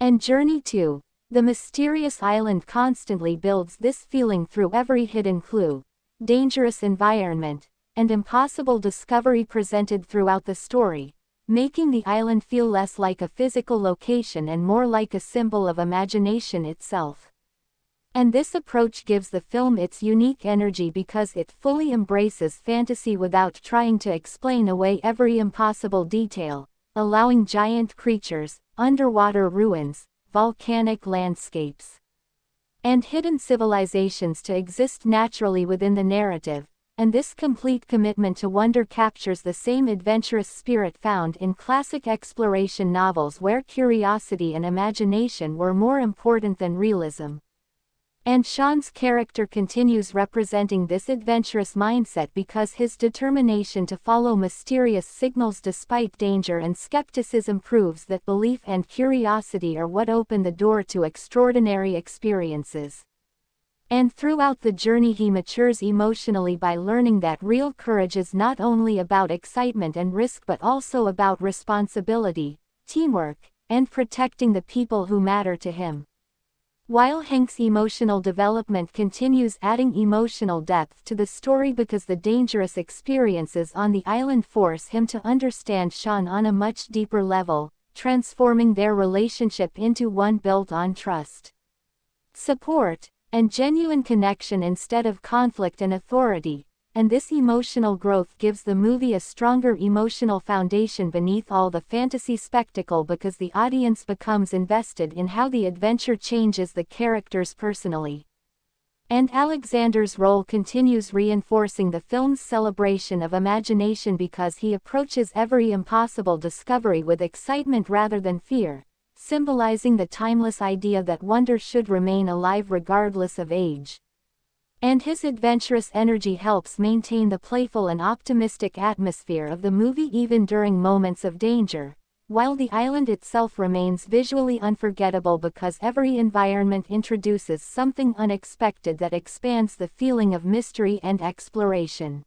And Journey 2, the mysterious island constantly builds this feeling through every hidden clue, dangerous environment, and impossible discovery presented throughout the story, making the island feel less like a physical location and more like a symbol of imagination itself. And this approach gives the film its unique energy because it fully embraces fantasy without trying to explain away every impossible detail, allowing giant creatures, underwater ruins, volcanic landscapes, and hidden civilizations to exist naturally within the narrative, and this complete commitment to wonder captures the same adventurous spirit found in classic exploration novels where curiosity and imagination were more important than realism. And Sean's character continues representing this adventurous mindset because his determination to follow mysterious signals despite danger and skepticism proves that belief and curiosity are what open the door to extraordinary experiences. And throughout the journey he matures emotionally by learning that real courage is not only about excitement and risk but also about responsibility, teamwork, and protecting the people who matter to him. While Hank's emotional development continues adding emotional depth to the story because the dangerous experiences on the island force him to understand Sean on a much deeper level, transforming their relationship into one built on trust, support, and genuine connection instead of conflict and authority. And this emotional growth gives the movie a stronger emotional foundation beneath all the fantasy spectacle because the audience becomes invested in how the adventure changes the characters personally. And Alexander's role continues reinforcing the film's celebration of imagination because he approaches every impossible discovery with excitement rather than fear, symbolizing the timeless idea that wonder should remain alive regardless of age. And his adventurous energy helps maintain the playful and optimistic atmosphere of the movie even during moments of danger, while the island itself remains visually unforgettable because every environment introduces something unexpected that expands the feeling of mystery and exploration.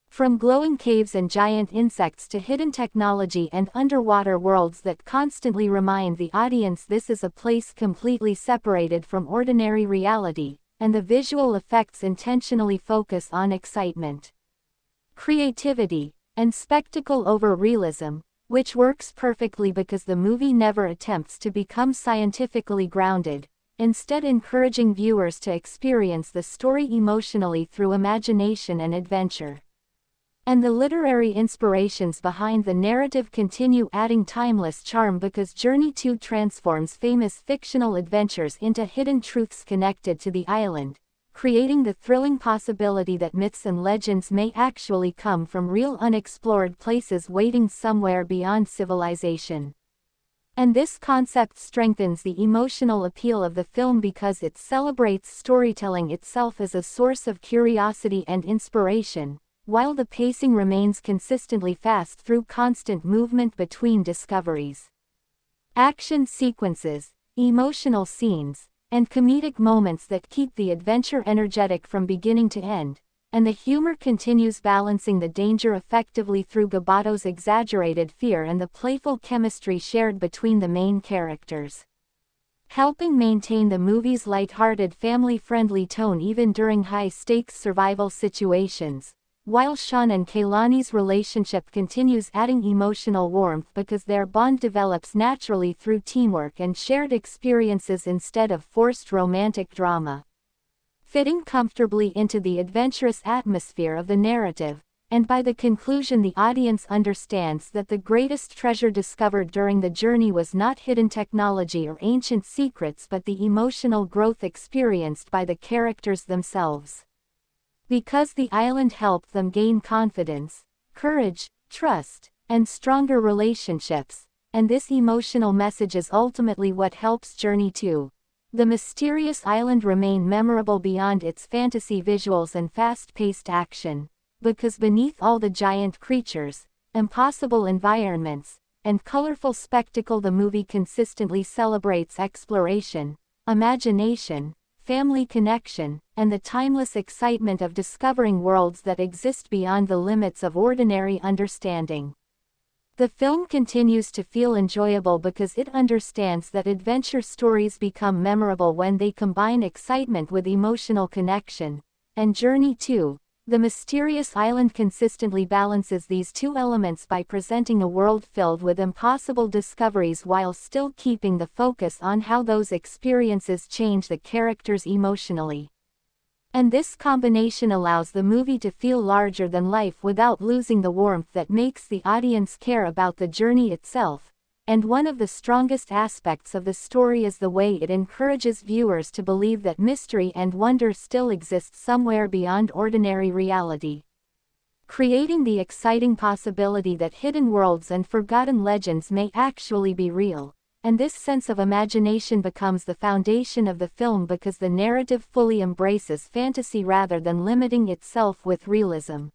From glowing caves and giant insects to hidden technology and underwater worlds that constantly remind the audience this is a place completely separated from ordinary reality, and the visual effects intentionally focus on excitement, creativity, and spectacle over realism, which works perfectly because the movie never attempts to become scientifically grounded, instead encouraging viewers to experience the story emotionally through imagination and adventure. And the literary inspirations behind the narrative continue adding timeless charm because Journey 2 transforms famous fictional adventures into hidden truths connected to the island, creating the thrilling possibility that myths and legends may actually come from real unexplored places waiting somewhere beyond civilization. And this concept strengthens the emotional appeal of the film because it celebrates storytelling itself as a source of curiosity and inspiration, while the pacing remains consistently fast through constant movement between discoveries. Action sequences, emotional scenes, and comedic moments that keep the adventure energetic from beginning to end, and the humor continues balancing the danger effectively through Gabato's exaggerated fear and the playful chemistry shared between the main characters, helping maintain the movie's light-hearted family-friendly tone even during high-stakes survival situations. While Sean and Kaylani's relationship continues adding emotional warmth because their bond develops naturally through teamwork and shared experiences instead of forced romantic drama, fitting comfortably into the adventurous atmosphere of the narrative. And by the conclusion the audience understands that the greatest treasure discovered during the journey was not hidden technology or ancient secrets but the emotional growth experienced by the characters themselves. Because the island helped them gain confidence, courage, trust, and stronger relationships, and this emotional message is ultimately what helps Journey 2, the mysterious island, remain memorable beyond its fantasy visuals and fast-paced action, because beneath all the giant creatures, impossible environments, and colorful spectacle the movie consistently celebrates exploration, imagination, family connection, and the timeless excitement of discovering worlds that exist beyond the limits of ordinary understanding. The film continues to feel enjoyable because it understands that adventure stories become memorable when they combine excitement with emotional connection, and Journey 2, the mysterious island, consistently balances these two elements by presenting a world filled with impossible discoveries while still keeping the focus on how those experiences change the characters emotionally. And this combination allows the movie to feel larger than life without losing the warmth that makes the audience care about the journey itself, and one of the strongest aspects of the story is the way it encourages viewers to believe that mystery and wonder still exist somewhere beyond ordinary reality, creating the exciting possibility that hidden worlds and forgotten legends may actually be real. And this sense of imagination becomes the foundation of the film because the narrative fully embraces fantasy rather than limiting itself with realism,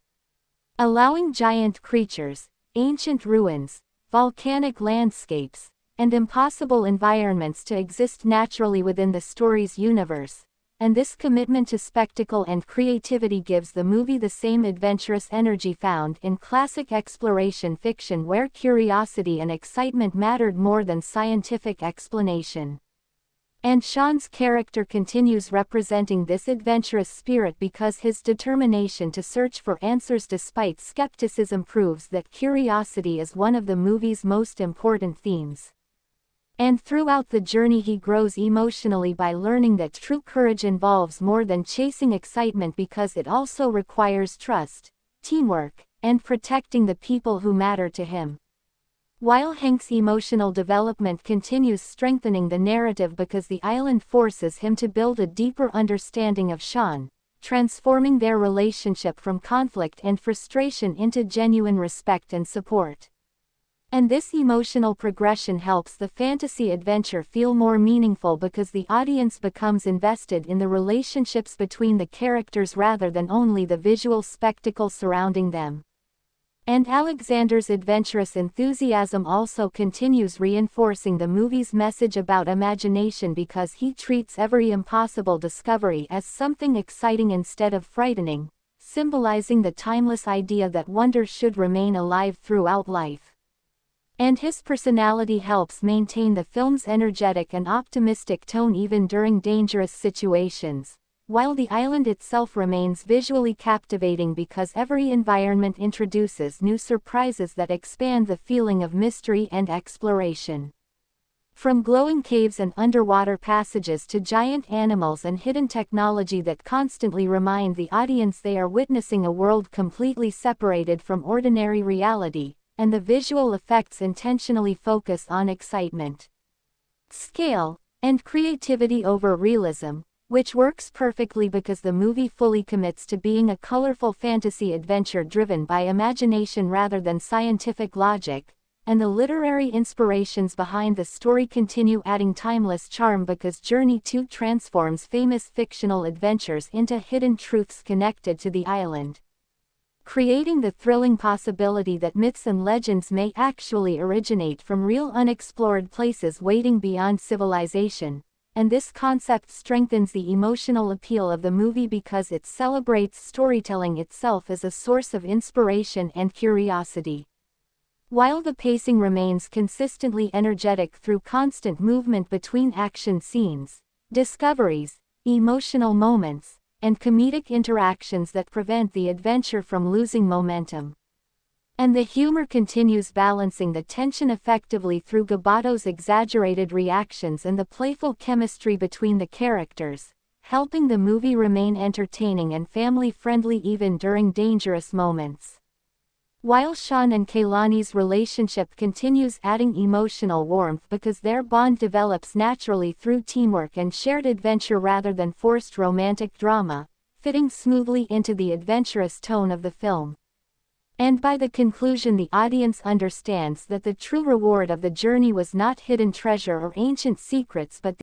allowing giant creatures, ancient ruins, volcanic landscapes, and impossible environments to exist naturally within the story's universe. And this commitment to spectacle and creativity gives the movie the same adventurous energy found in classic exploration fiction where curiosity and excitement mattered more than scientific explanation. And Sean's character continues representing this adventurous spirit because his determination to search for answers despite skepticism proves that curiosity is one of the movie's most important themes. And throughout the journey he grows emotionally by learning that true courage involves more than chasing excitement because it also requires trust, teamwork, and protecting the people who matter to him. While Hank's emotional development continues strengthening the narrative because the island forces him to build a deeper understanding of Sean, transforming their relationship from conflict and frustration into genuine respect and support. And this emotional progression helps the fantasy adventure feel more meaningful because the audience becomes invested in the relationships between the characters rather than only the visual spectacle surrounding them. And Alexander's adventurous enthusiasm also continues reinforcing the movie's message about imagination because he treats every impossible discovery as something exciting instead of frightening, symbolizing the timeless idea that wonder should remain alive throughout life. And his personality helps maintain the film's energetic and optimistic tone even during dangerous situations, while the island itself remains visually captivating because every environment introduces new surprises that expand the feeling of mystery and exploration. From glowing caves and underwater passages to giant animals and hidden technology that constantly remind the audience they are witnessing a world completely separated from ordinary reality, and the visual effects intentionally focus on excitement, scale, and creativity over realism, which works perfectly because the movie fully commits to being a colorful fantasy adventure driven by imagination rather than scientific logic, and the literary inspirations behind the story continue adding timeless charm because Journey 2 transforms famous fictional adventures into hidden truths connected to the island, creating the thrilling possibility that myths and legends may actually originate from real unexplored places waiting beyond civilization. And this concept strengthens the emotional appeal of the movie because it celebrates storytelling itself as a source of inspiration and curiosity. While the pacing remains consistently energetic through constant movement between action scenes, discoveries, emotional moments, and comedic interactions that prevent the adventure from losing momentum. And the humor continues balancing the tension effectively through Gabato's exaggerated reactions and the playful chemistry between the characters, helping the movie remain entertaining and family-friendly even during dangerous moments. While Sean and Kaylani's relationship continues adding emotional warmth because their bond develops naturally through teamwork and shared adventure rather than forced romantic drama, fitting smoothly into the adventurous tone of the film. And by the conclusion the audience understands that the true reward of the journey was not hidden treasure or ancient secrets but